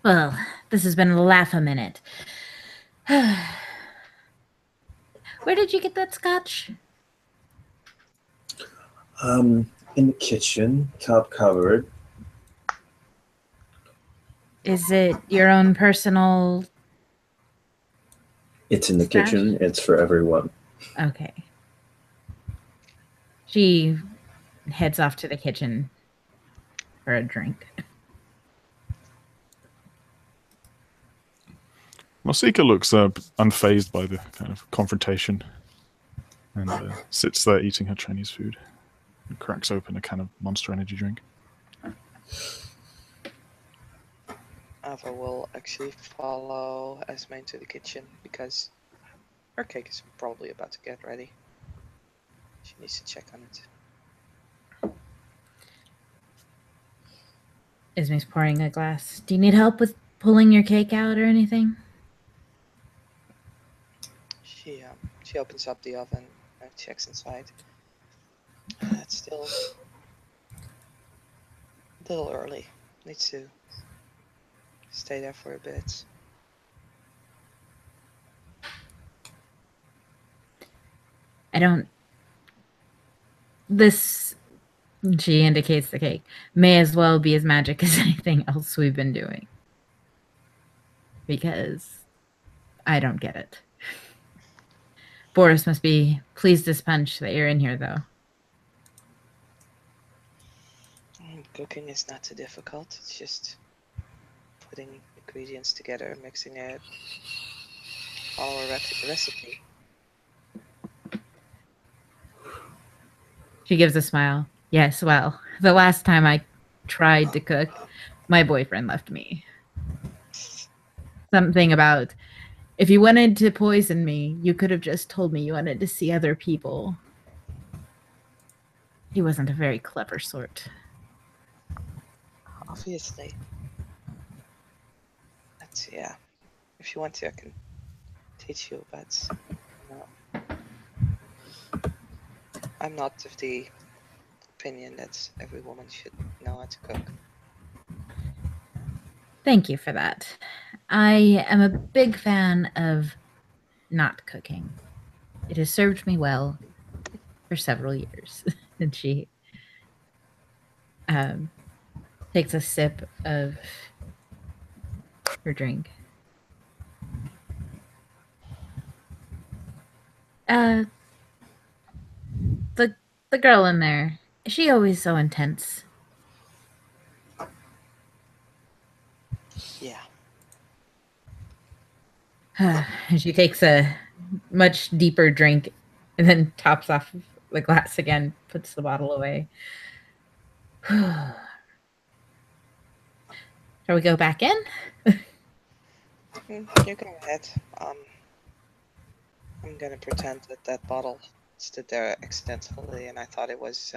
Well, this has been a laugh a minute. Where did you get that scotch? In the kitchen, top cupboard. Is it your own personal? It's in the Stash? kitchen. It's for everyone. Okay. She heads off to the kitchen for a drink. Masika looks unfazed by the kind of confrontation and sits there eating her Chinese food and cracks open a can of Monster Energy drink. Ava will actually follow Esme into the kitchen because her cake is probably about to get ready. She needs to check on it. Esme's pouring a glass. Do you need help with pulling your cake out or anything? She opens up the oven and checks inside. It's still a little early. Needs to stay there for a bit. This, she indicates the cake, may as well be as magic as anything else we've been doing. Because I don't get it. Boris must be pleased as punch that you're in here, though. Cooking is not too difficult. It's just putting ingredients together, mixing it, follow a recipe. She gives a smile. Yes, well, the last time I tried to cook, my boyfriend left me. Something about, if you wanted to poison me, you could have just told me you wanted to see other people. He wasn't a very clever sort. Obviously. But yeah, if you want to, I can teach you, but no. I'm not of the opinion that every woman should know how to cook. Thank you for that. I am a big fan of not cooking. It has served me well for several years. And she takes a sip of her drink. The girl in there, is she always so intense? Yeah. And she takes a much deeper drink and then tops off the glass again, puts the bottle away. Shall we go back in? You go ahead. I'm gonna pretend that that bottle stood there accidentally and I thought it was,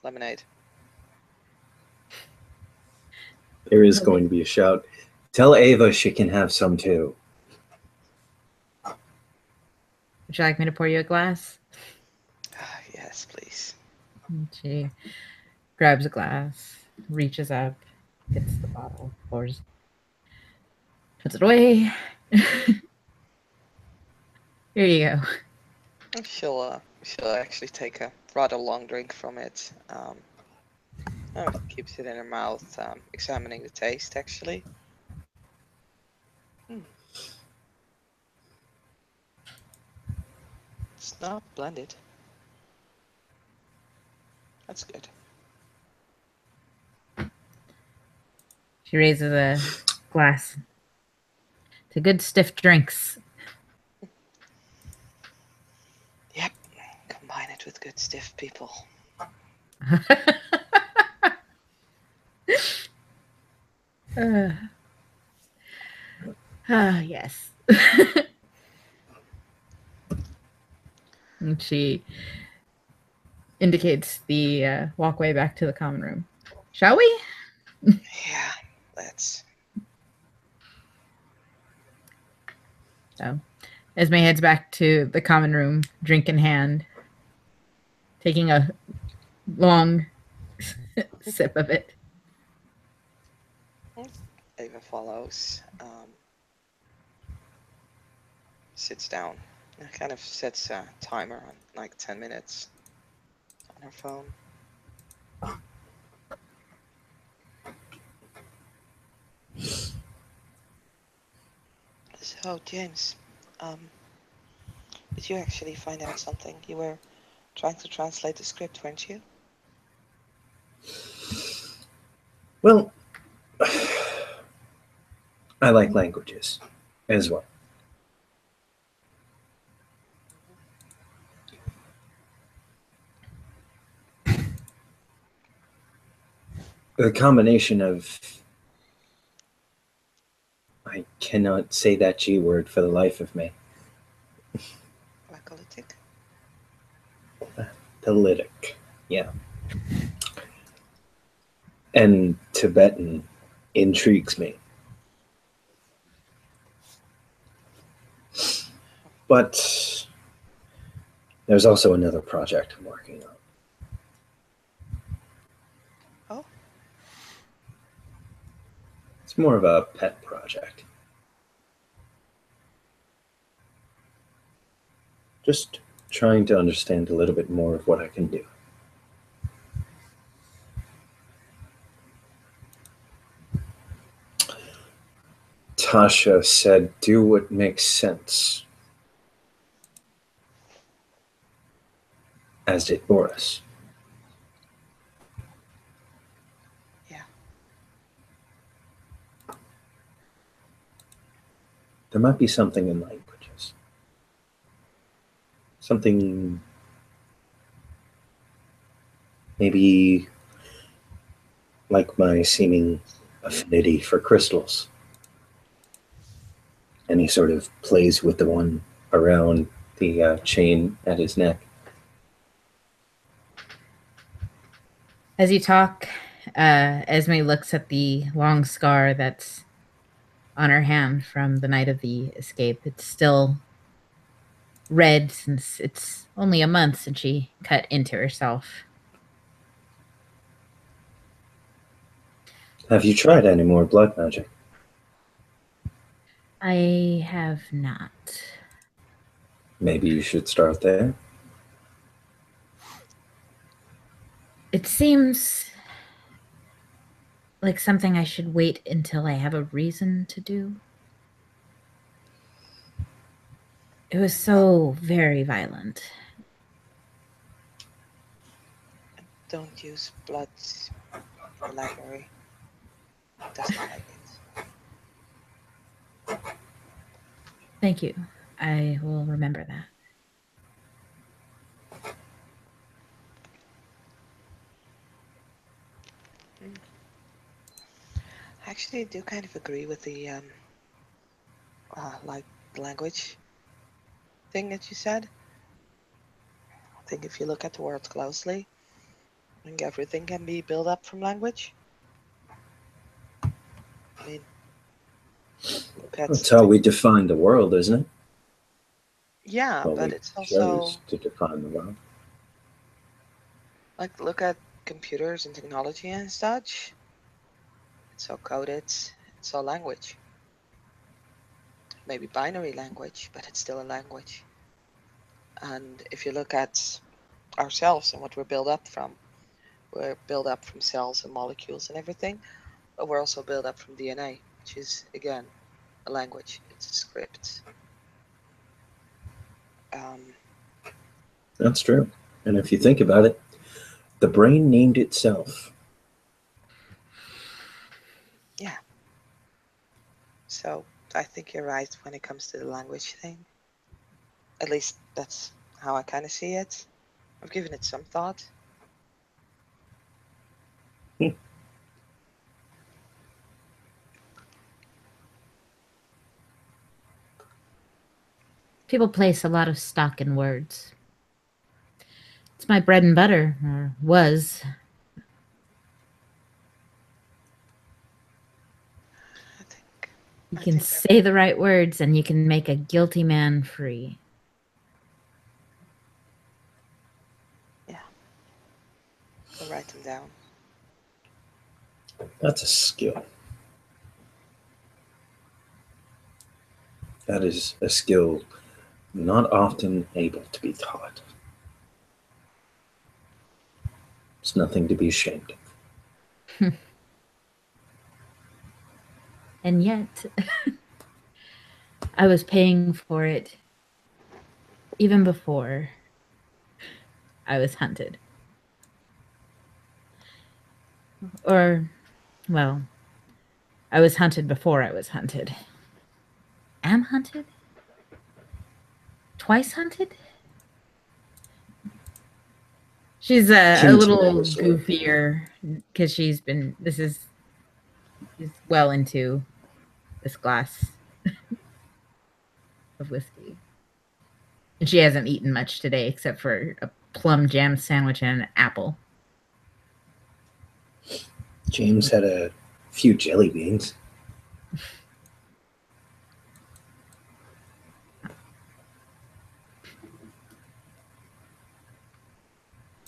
lemonade. There is going to be a shout. Tell Ava she can have some too. Would you like me to pour you a glass? Yes, please. And she grabs a glass, reaches up, gets the bottle, pours, puts it away. Here you go. She'll actually take a rather long drink from it. Keeps it in her mouth, examining the taste actually. It's not blended. That's good. She raises a glass to good stiff drinks. Yep. Combine it with good stiff people. Yes. And she indicates the walkway back to the common room. Shall we? Yeah, let's. So, Esme heads back to the common room, drink in hand, taking a long sip of it. Ava follows. Sits down. And kind of sets a timer on like 10 minutes on her phone. So, James, did you actually find out something? You were trying to translate the script, weren't you? Well, I like languages as well. The combination of, I cannot say that G word for the life of me. Glycolytic? Politic, yeah. And Tibetan intrigues me. But there's also another project I'm working on. Oh? It's more of a pet project. Just trying to understand a little bit more of what I can do. Tasha said, do what makes sense. As did Boris. Yeah. There might be something in languages. Something maybe like my seeming affinity for crystals. And he sort of plays with the one around the chain at his neck. As you talk, Esme looks at the long scar that's on her hand from the night of the escape. It's still red since it's only a month since she cut into herself. Have you tried any more blood magic? I have not. Maybe you should start there. It seems like something I should wait until I have a reason to do. It was so very violent. Don't use blood for library. It doesn't like it. Thank you. I will remember that. Actually, I do kind of agree with the like language thing that you said. I think if you look at the words closely, I think everything can be built up from language. I mean, look at That's how we define the world, isn't it? yeah, Well, but we it's also chose to define the world. like look at computers and technology and such. It's all coded. It's all language. Maybe binary language, but it's still a language. And if you look at ourselves and what we're built up from, we're built up from cells and molecules and everything, but we're also built up from DNA, which is again a language. It's a script. That's true. And if you think about it, the brain named itself. Yeah. So I think you're right when it comes to the language thing. At least that's how I kind of see it. I've given it some thought. People place a lot of stock in words. It's my bread and butter, or was. You can say the right words and you can make a guilty man free. Yeah. I'll write them down. That's a skill. That is a skill not often able to be taught. It's nothing to be ashamed of. And yet, I was paying for it even before I was hunted. Or, well, I was hunted before I was hunted. Am hunted? Twice hunted? She's a little goofier because she's well into this glass of whiskey. And she hasn't eaten much today except for a plum jam sandwich and an apple. James had a few jelly beans.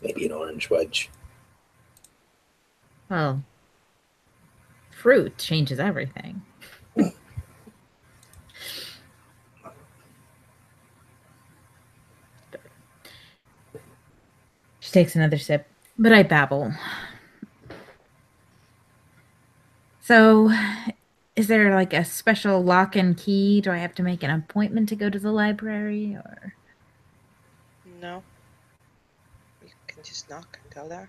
Maybe an orange wedge. Well, fruit changes everything. She takes another sip, but I babble. So, is there like a special lock and key? Do I have to make an appointment to go to the library, or? No. You can just knock and go there.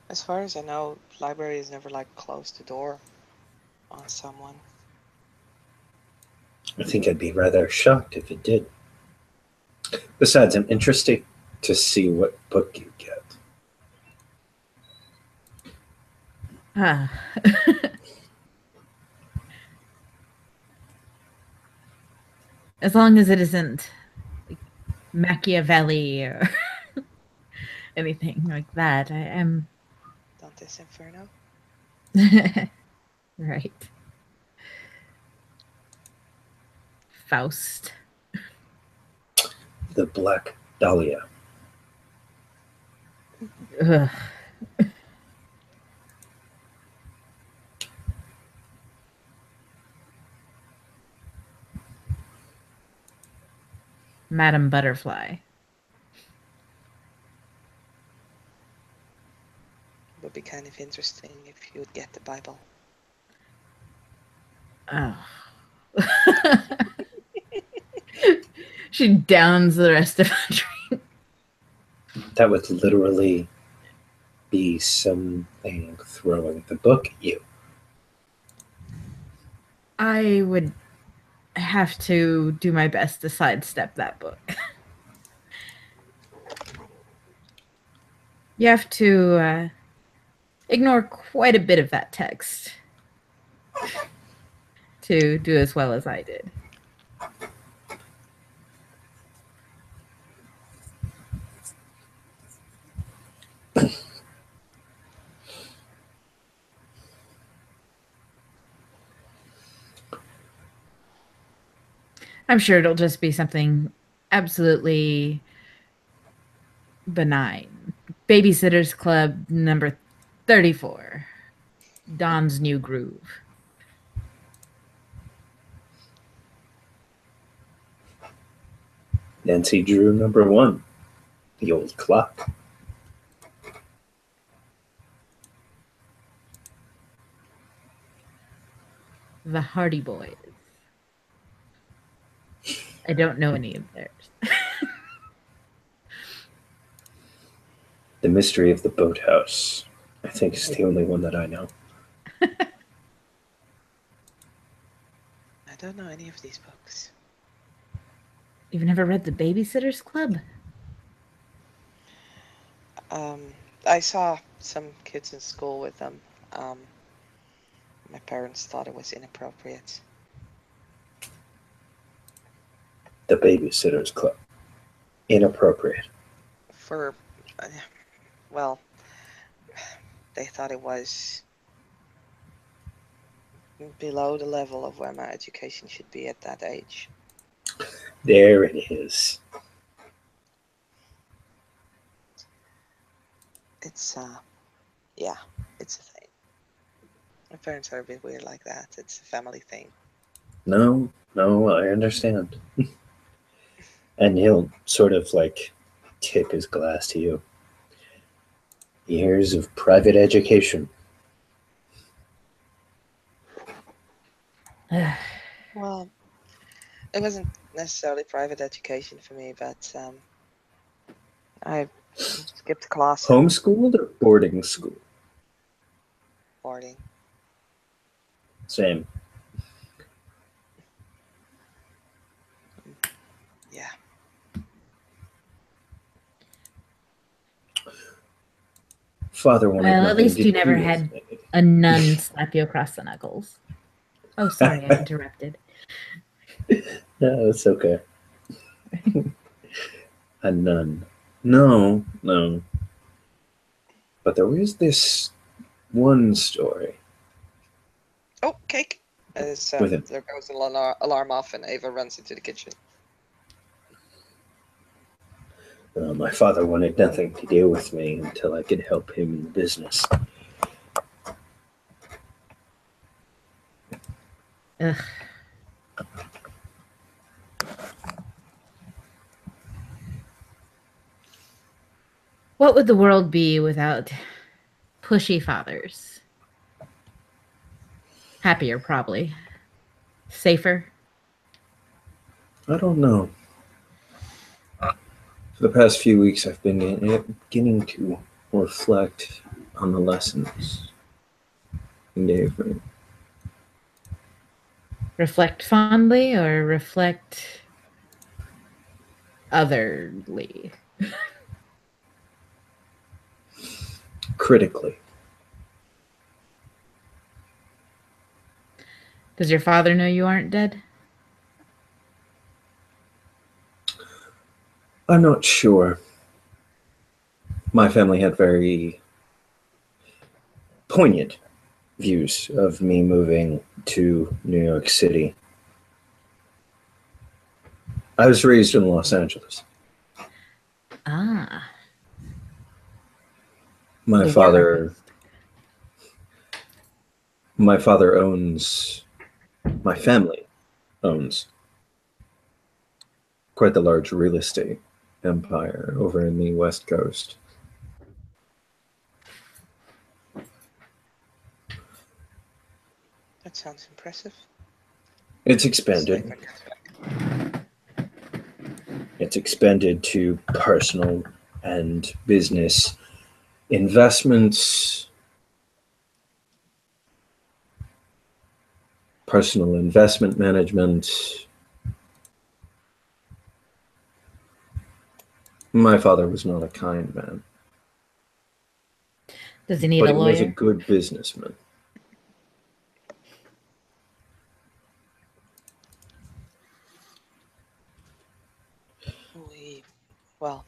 As far as I know, libraries never like close the door on someone. I think I'd be rather shocked if it did. Besides, I'm interested to see what book you get. As long as it isn't like Machiavelli or anything like that, I am. Dante's Inferno. Right. Faust. The Black Dahlia. Ugh. Madam Butterfly. Would be kind of interesting if you would get the Bible. Oh. She downs the rest of her drink. That would literally be something throwing the book at you. I would have to do my best to sidestep that book. You have to ignore quite a bit of that text to do as well as I did. I'm sure it'll just be something absolutely benign. Babysitter's Club number 34. Dawn's New Groove. Nancy Drew number 1. The Old Clock. The Hardy Boys. I don't know any of theirs. The Mystery of the Boathouse. I think it's the only one that I know. I don't know any of these books. You've never read The Babysitter's Club? I saw some kids in school with them. My parents thought it was inappropriate. The Babysitter's Club. Inappropriate. For, well, they thought it was below the level of where my education should be at that age. There it is. It's, yeah, it's a thing. My parents are a bit weird like that. It's a family thing. No, I understand. And he'll sort of like tip his glass to you. Years of private education Well, it wasn't necessarily private education for me, but I skipped class and Homeschooled or boarding school? boarding. Same. Yeah. Father wanted Well, at nothing least to you do never with had me. a nun slap you across the knuckles. Oh, sorry, I interrupted. No, it's okay. A nun. No, no. But there was this one story Oh, cake! As with him. there goes an alarm off, and Ava runs into the kitchen. My father wanted nothing to do with me until I could help him in the business. Ugh. What would the world be without pushy fathers? Happier, probably. Safer. I don't know. For the past few weeks, I've been beginning to reflect on the lessons he gave me. Reflect fondly or reflect otherly? Critically. Does your father know you aren't dead? I'm not sure. My family had very poignant views of me moving to New York City. I was raised in Los Angeles. Ah. My The father warmest. my father owns my family owns quite the large real estate empire over in the West Coast. That sounds impressive. It's Just like expanded. It's expanded to personal and business investments, personal investment management. My father was not a kind man, Does he need but a he was a lawyer? good businessman. Well,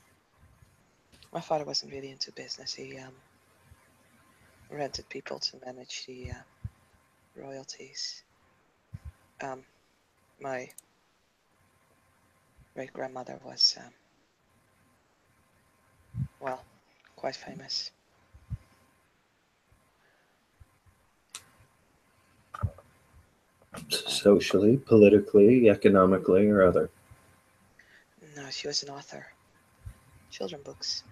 my father wasn't really into business. He rented people to manage the royalties. My great grandmother was, well, quite famous. Socially, politically, economically, or other. No, she was an author. Children books.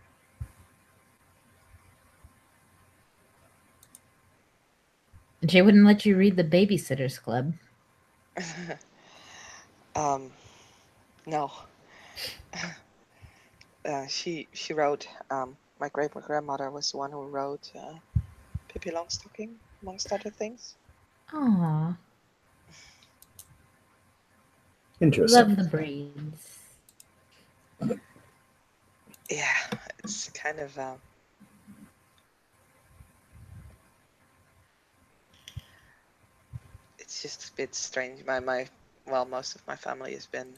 And she wouldn't let you read the Babysitters Club. No. She wrote. My great grandmother was the one who wrote Pippi Longstocking, amongst other things. Aw. Interesting. Love the braids. Yeah, it's kind of it's just a bit strange. Well, most of my family has been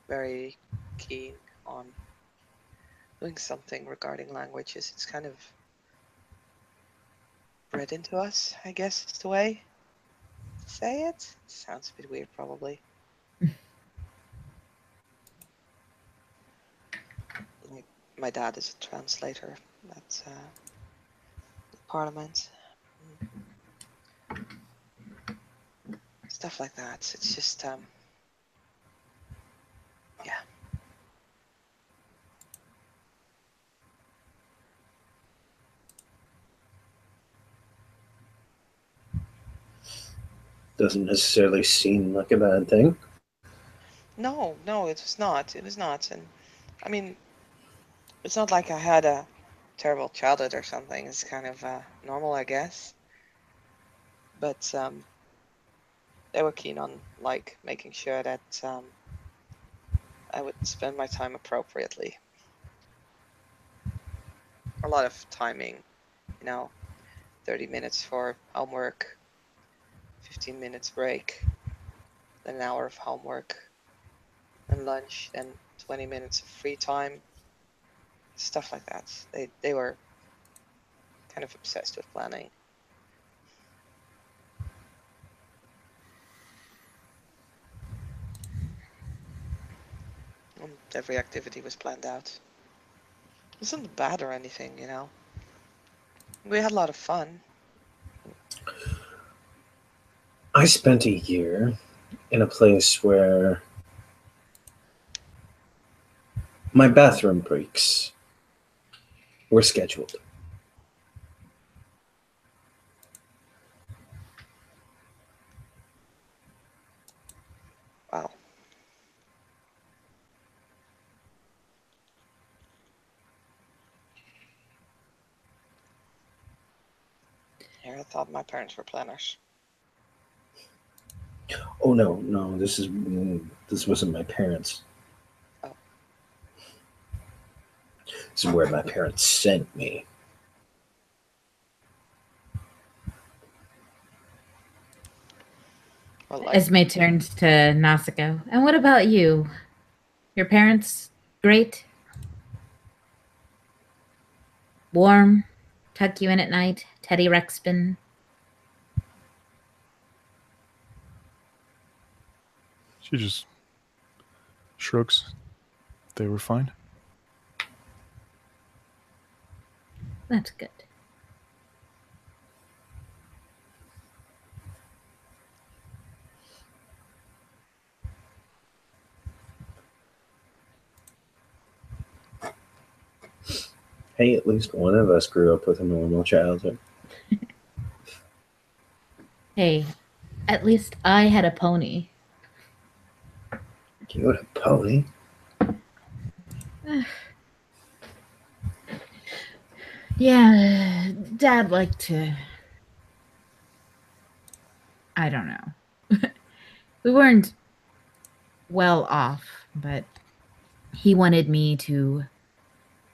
very keen on doing something regarding languages. It's kind of bred into us, I guess is the way to say it. Sounds a bit weird, probably. Like, my dad is a translator at Parliament. Stuff like that. It's just, yeah. doesn't necessarily seem like a bad thing. No, it was not. It was not. And I mean, it's not like I had a terrible childhood or something. It's kind of normal, I guess. But they were keen on like making sure that I would spend my time appropriately. A lot of timing, 30 minutes for homework, 15 minutes break, then an hour of homework, and lunch, then 20 minutes of free time, stuff like that. They were kind of obsessed with planning. And every activity was planned out. It wasn't bad or anything, We had a lot of fun. I spent a year in a place where my bathroom breaks were scheduled. Wow. Here, I thought my parents were planners. Oh no! This wasn't my parents. Oh. This is where my parents sent me. Well, Esme turns to Nasako. And what about you? Your parents great? Warm? Tuck you in at night? Teddy Ruxpin? She just shrugs. They were fine. That's good. Hey, at least one of us grew up with a normal childhood. Hey, at least I had a pony. You had a pony? Yeah, Dad liked to... I don't know. We weren't well off, but he wanted me to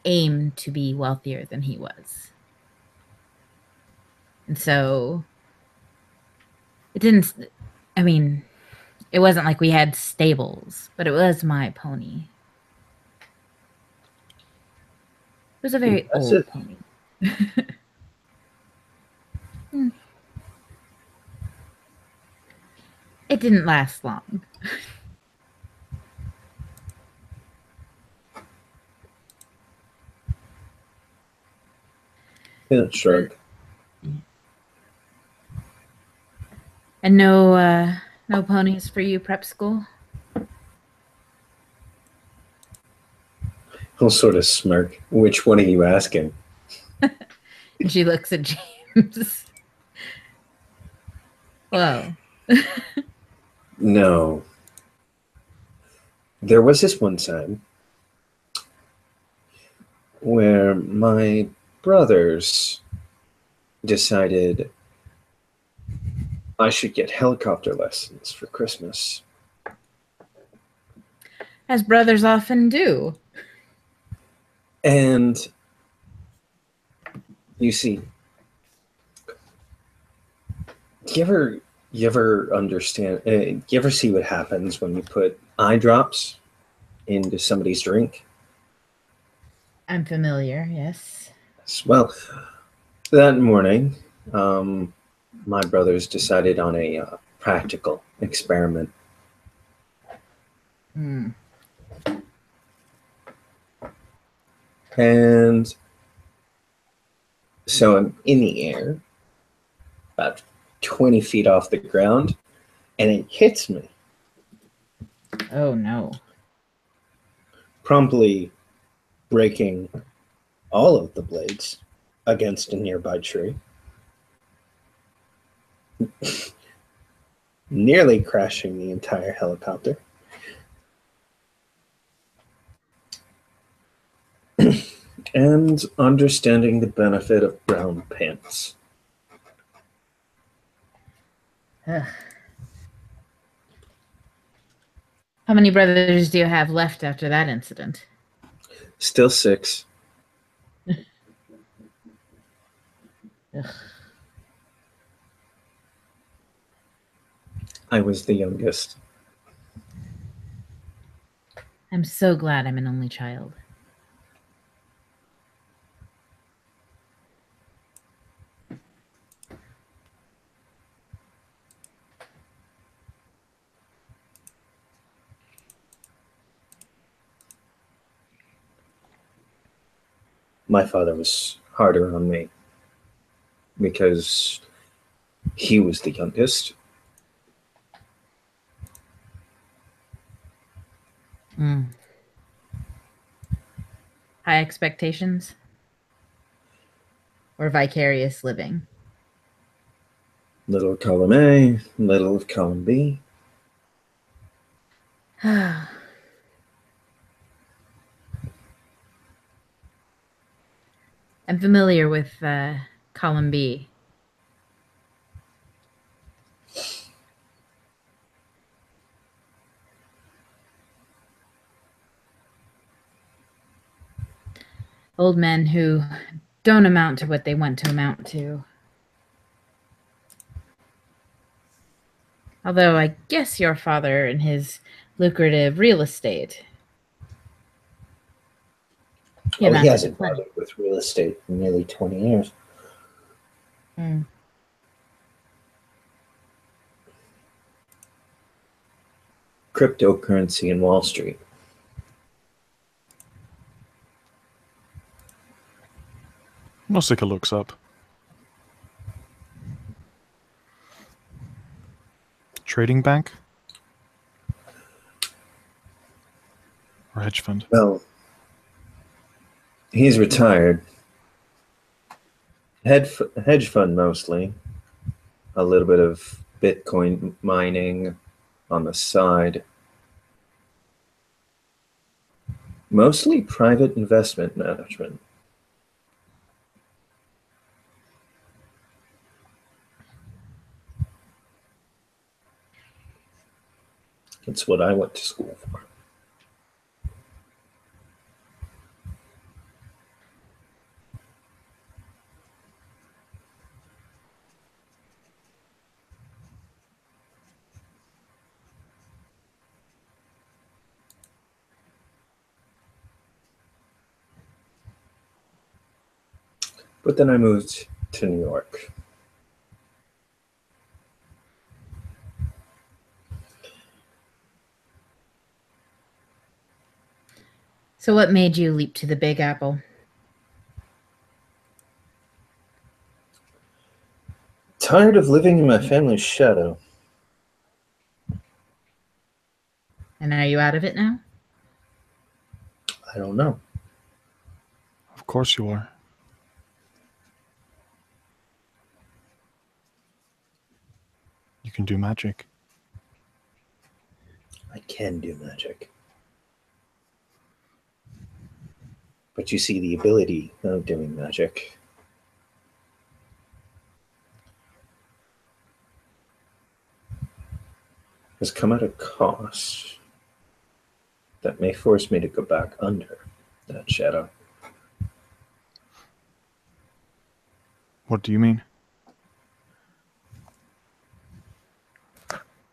aim to be wealthier than he was. And so it didn't... I mean, it wasn't like we had stables, but it was my pony. It was a very old pony. It didn't last long. Yeah, shrug. And no ponies for you, prep school? He'll sort of smirk. Which one are you asking? And she looks at James. Whoa. No. There was this one time where my brothers decided I should get helicopter lessons for Christmas. As brothers often do. And you see, you ever understand? You ever see what happens when you put eye drops into somebody's drink? I'm familiar, yes. Well, that morning, my brothers decided on a practical experiment. And so I'm in the air, about 20 feet off the ground, and it hits me. Oh, no. Promptly breaking all of the blades against a nearby tree. nearly crashing the entire helicopter. And understanding the benefit of brown pants. Ugh. How many brothers do you have left after that incident? Still 6. Ugh. I was the youngest. I'm so glad I'm an only child. My father was harder on me because he was the youngest. Mm. High expectations? Or vicarious living? Little of column A, little of column B. I'm familiar with column B. Old men who don't amount to what they want to amount to. Although I guess your father and his lucrative real estate. He hasn't bothered with real estate for nearly 20 years. Mm. Cryptocurrency and Wall Street. Nausicaa looks up. Trading bank? Or hedge fund? Well, he's retired. Hedge fund mostly. A little bit of Bitcoin mining on the side. Mostly private investment management. It's what I went to school for. But then I moved to New York. So what made you leap to the Big Apple? Tired of living in my family's shadow. And are you out of it now? I don't know. Of course you are. You can do magic. I can do magic. But you see, the ability of doing magic has come at a cost that may force me to go back under that shadow. What do you mean?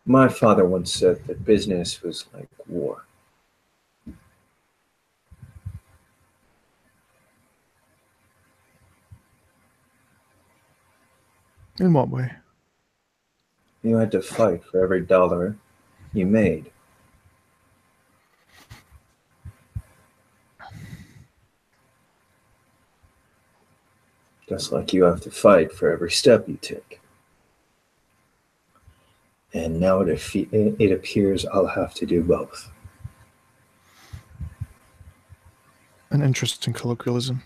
My father once said that business was like war. In what way? You had to fight for every dollar you made. Just like you have to fight for every step you take. And now it appears I'll have to do both. An interesting colloquialism.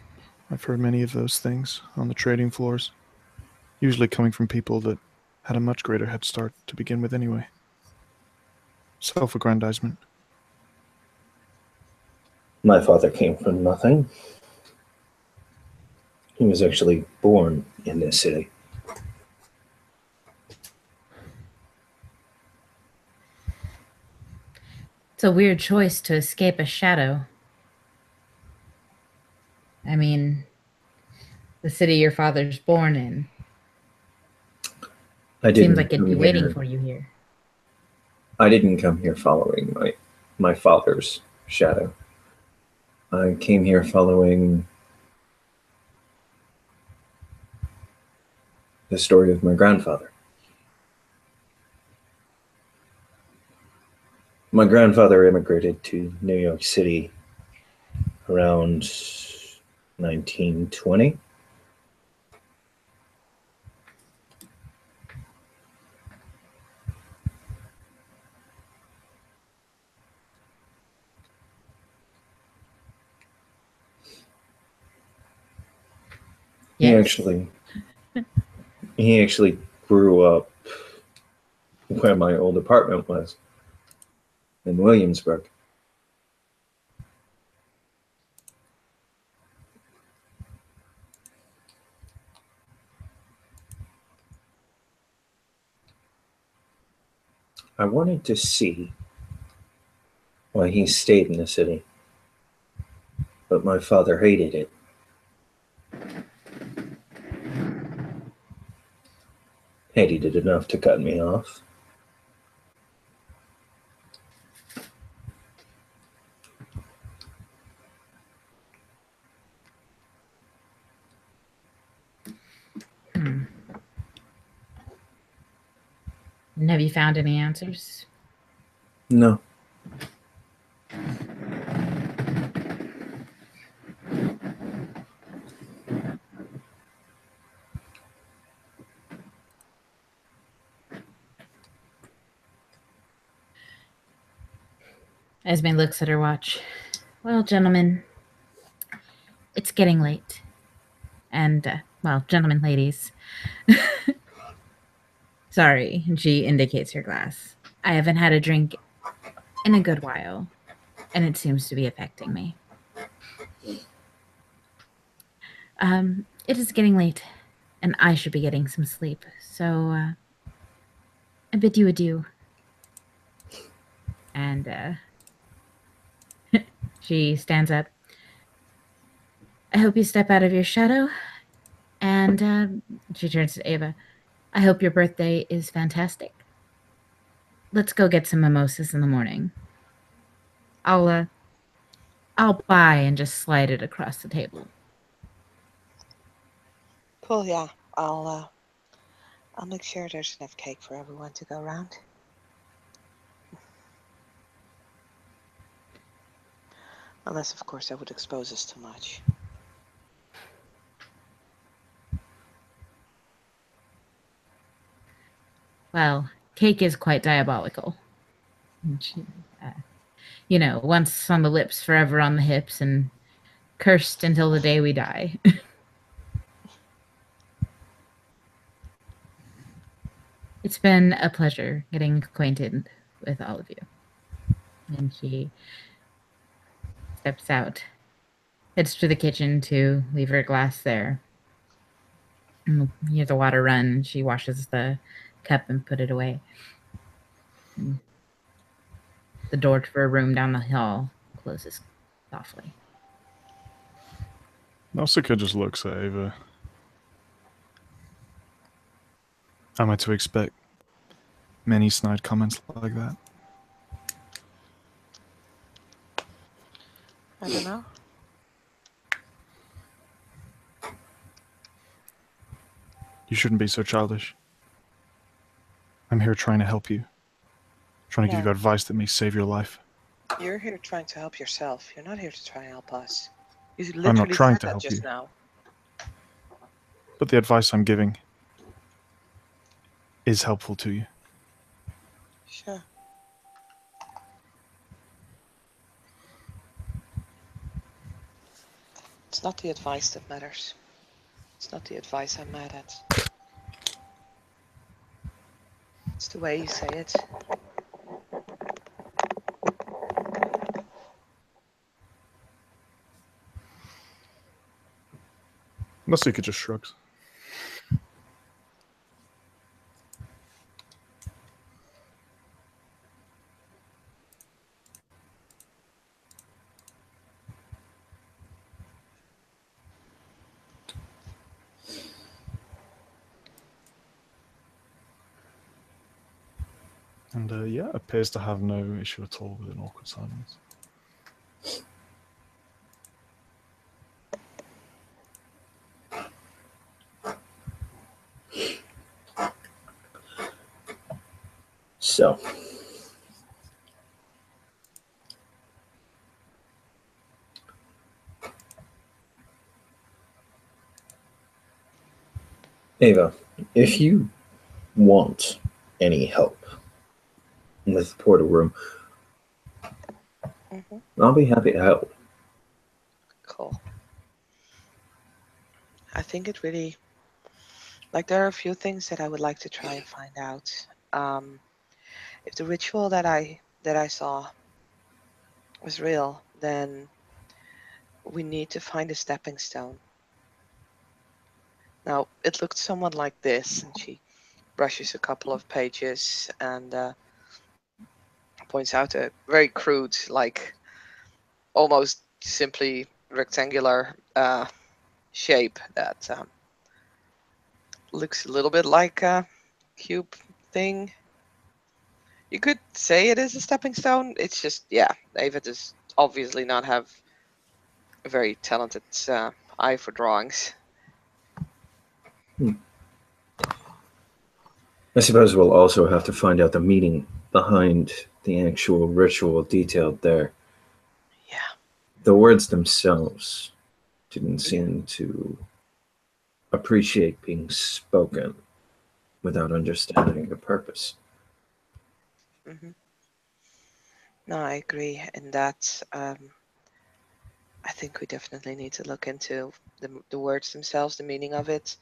I've heard many of those things on the trading floors, usually coming from people that had a much greater head start to begin with anyway. Self-aggrandizement. My father came from nothing. He was actually born in this city. It's a weird choice to escape a shadow. I mean, the city your father's born in. Seems like it'd be waiting for you here. I didn't come here following my father's shadow. I came here following the story of my grandfather. My grandfather immigrated to New York City around 1920. Yes. He actually grew up where my old apartment was, in Williamsburg. I wanted to see why he stayed in the city, but my father hated it. Hated it enough to cut me off. And have you found any answers? No. Esme looks at her watch. Well, gentlemen, it's getting late. And, well, gentlemen, ladies. Sorry, and she indicates her glass. I haven't had a drink in a good while, and it seems to be affecting me. It is getting late, and I should be getting some sleep, so I bid you adieu. And she stands up. I hope you step out of your shadow, and she turns to Ava. I hope your birthday is fantastic. Let's go get some mimosas in the morning. I'll buy and just slide it across the table. Cool, yeah. I'll make sure there's enough cake for everyone to go around. Unless, of course, that would expose us too much. Well, cake is quite diabolical. You know, once on the lips, forever on the hips, and cursed until the day we die. It's been a pleasure getting acquainted with all of you. And she steps out, heads to the kitchen to leave her glass there. And you hear the water run. She washes the cup and put it away. And the door to her room down the hall closes softly. Nausicaa just looks at Ava. Am I to expect many snide comments like that? I don't know. You shouldn't be so childish. I'm here trying to help you. Trying to give you advice that may save your life. You're here trying to help yourself. You're not here to try and help us. You I'm not literally trying said to that help just you. now. But the advice I'm giving is helpful to you. Sure. It's not the advice that matters. It's not the advice I'm mad at. the way you say it. Masika just shrugs. And yeah, appears to have no issue at all with an awkward silence. So, Ava, if you want any help with the portal room, I'll be happy to help. Cool. I think it really, like, there are a few things that I would like to try and find out. If the ritual that I saw was real, then we need to find a stepping stone. Now, it looked somewhat like this, and she brushes a couple of pages and points out a very crude, like almost simply rectangular shape that looks a little bit like a cube thing. You could say it is a stepping stone. It's just, yeah, Ava does obviously not have a very talented eye for drawings. I suppose we'll also have to find out the meaning behind the actual ritual detailed there. Yeah. The words themselves didn't seem to appreciate being spoken without understanding the purpose. Mm-hmm. No, I agree. In that, I think we definitely need to look into the words themselves, the meaning of it,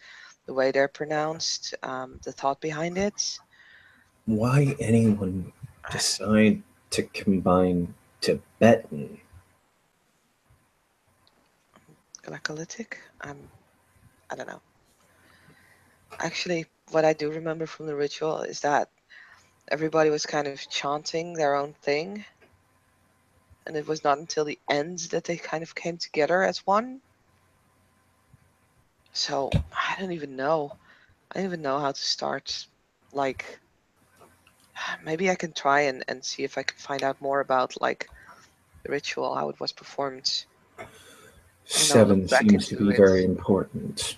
the way they're pronounced, the thought behind it. Why anyone decide to combine Tibetan? Galactolytic? I don't know. Actually, what I do remember from the ritual is that everybody was kind of chanting their own thing. And it was not until the end that they kind of came together as one. So I don't even know. I don't even know how to start. Like, maybe I can try and see if I can find out more about, like, the ritual, how it was performed. And I'll Seven look back seems to into be it. very important.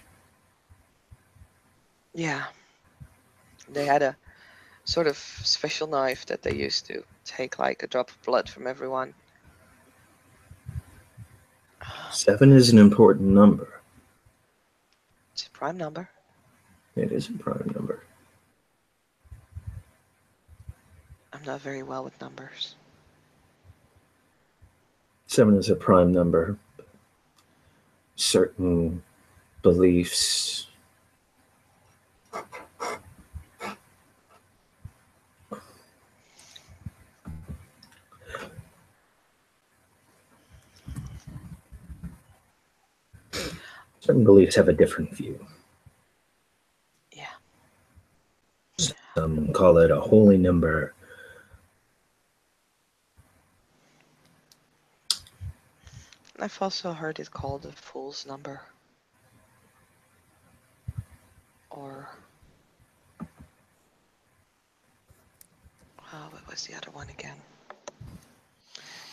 Yeah. They had a sort of special knife that they used to take, like, a drop of blood from everyone. 7 is an important number. It's a prime number. It is a prime number. I'm not very well with numbers. 7 is a prime number. Certain beliefs have a different view. Yeah. Some call it a holy number. I've also heard it called a fool's number. Or, oh, what was the other one again?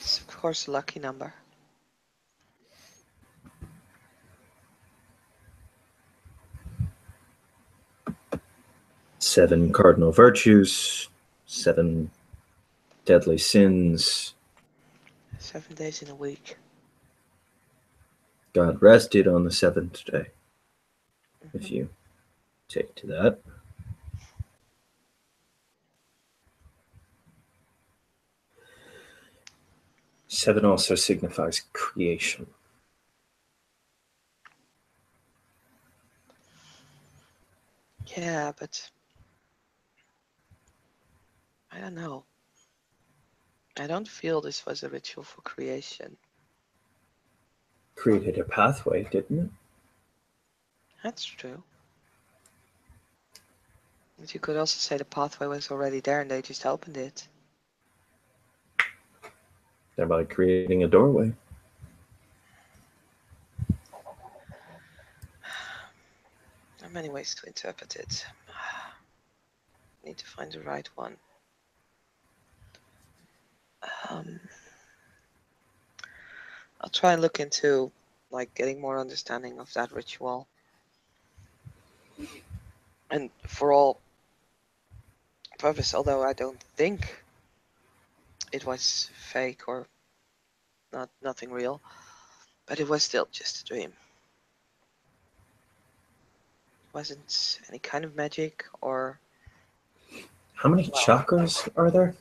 It's of course a lucky number. Seven cardinal virtues, 7 deadly sins. 7 days in a week. God rested on the 7th day. If you take to that. 7 also signifies creation. Yeah, but I don't know. I don't feel this was a ritual for creation. Created a pathway, didn't it? That's true. But you could also say the pathway was already there and they just opened it. Thereby creating a doorway. There are many ways to interpret it. Need to find the right one. I'll try and look into like getting more understanding of that ritual. And for all purpose, although I don't think it was fake or nothing real, but it was still just a dream. It wasn't any kind of magic or... How many chakras are there?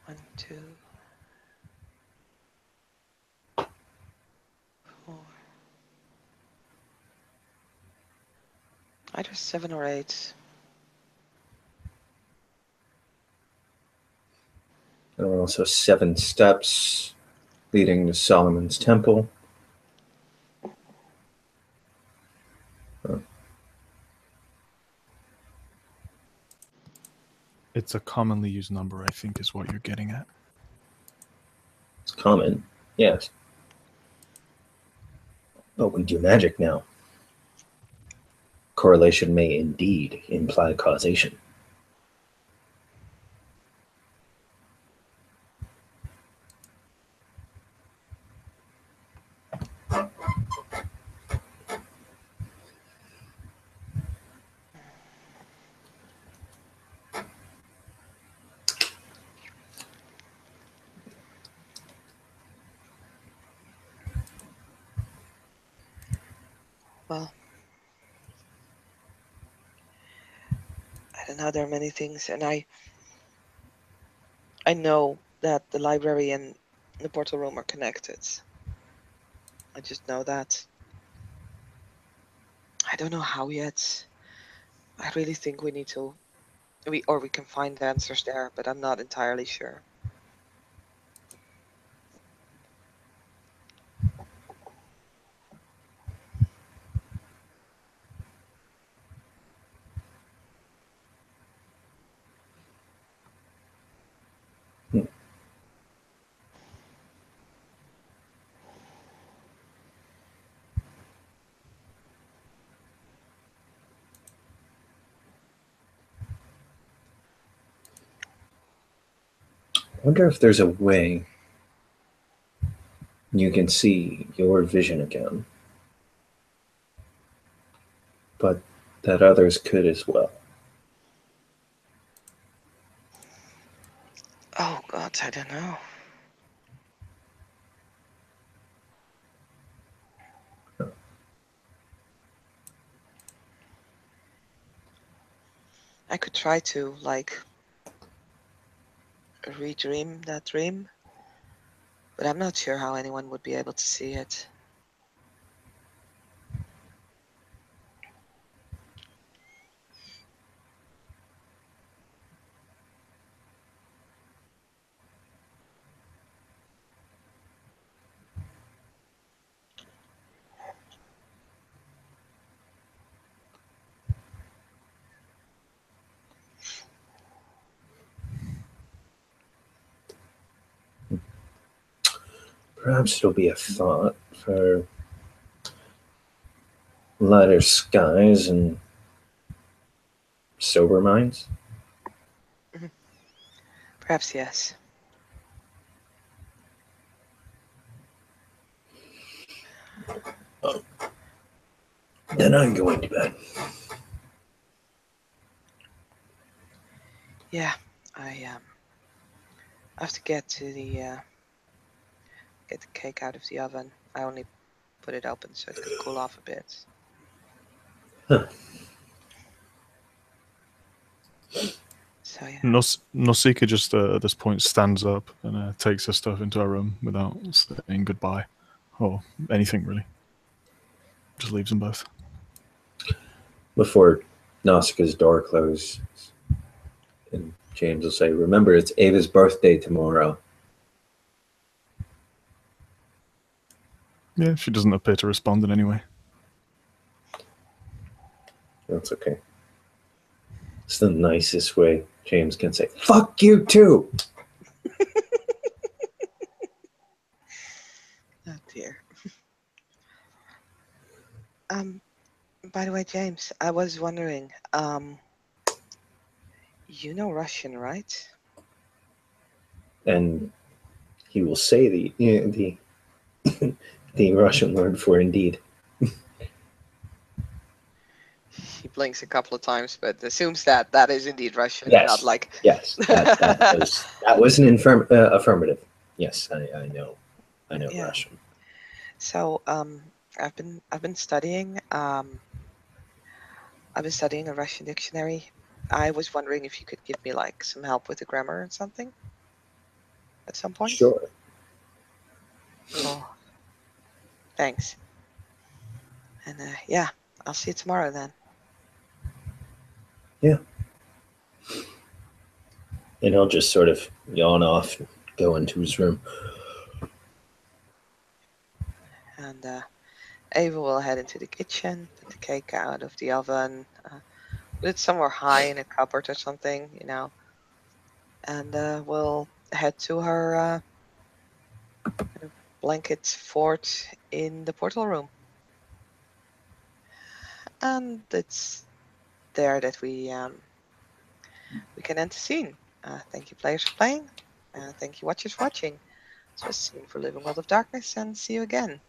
1, 2, 4. Either 7 or 8. There are also 7 steps leading to Solomon's temple. It's a commonly used number, I think, is what you're getting at. It's common, yes. But we do magic now. Correlation may indeed imply causation. Well, I don't know, there are many things, and I know that the library and the portal room are connected. I just know that. I don't know how yet. I really think we need to, we can find answers there, but I'm not entirely sure. I wonder if there's a way you can see your vision again, but that others could as well. Oh God, I don't know. I could try to like redream that dream, but I'm not sure how anyone would be able to see it. Perhaps it'll be a thought for lighter skies and sober minds. Perhaps yes. Then I'm going to bed. Yeah, I have to get to the get the cake out of the oven. I only put it open so it could cool off a bit. Huh. So yeah. Nausicaa just at this point stands up and takes her stuff into her room without saying goodbye or anything really. Just leaves them both. before Nausicaa's door closes. And James will say, remember, it's Ava's birthday tomorrow. Yeah, she doesn't appear to respond in any way. That's okay. It's the nicest way James can say, fuck you too! Oh dear. By the way, James, I was wondering, you know Russian, right? And he will say the the Russian word for indeed. He blinks a couple of times, but assumes that that is indeed Russian, Yes. not like. Yes, that was an affirmative. Yes, I know Yeah. Russian. So I've been studying a Russian dictionary. I was wondering if you could give me like some help with the grammar or something at some point. Sure. Oh, thanks. And yeah, I'll see you tomorrow then. Yeah. And he'll just sort of yawn off and go into his room. And Ava will head into the kitchen, put the cake out of the oven, put it somewhere high in a cupboard or something, you know. And we'll head to her kind of blanket fort in the portal room. And it's there that we can end the scene. Thank you, players, for playing. Thank you, watchers, for watching. This was Scene for Living World of Darkness, and see you again.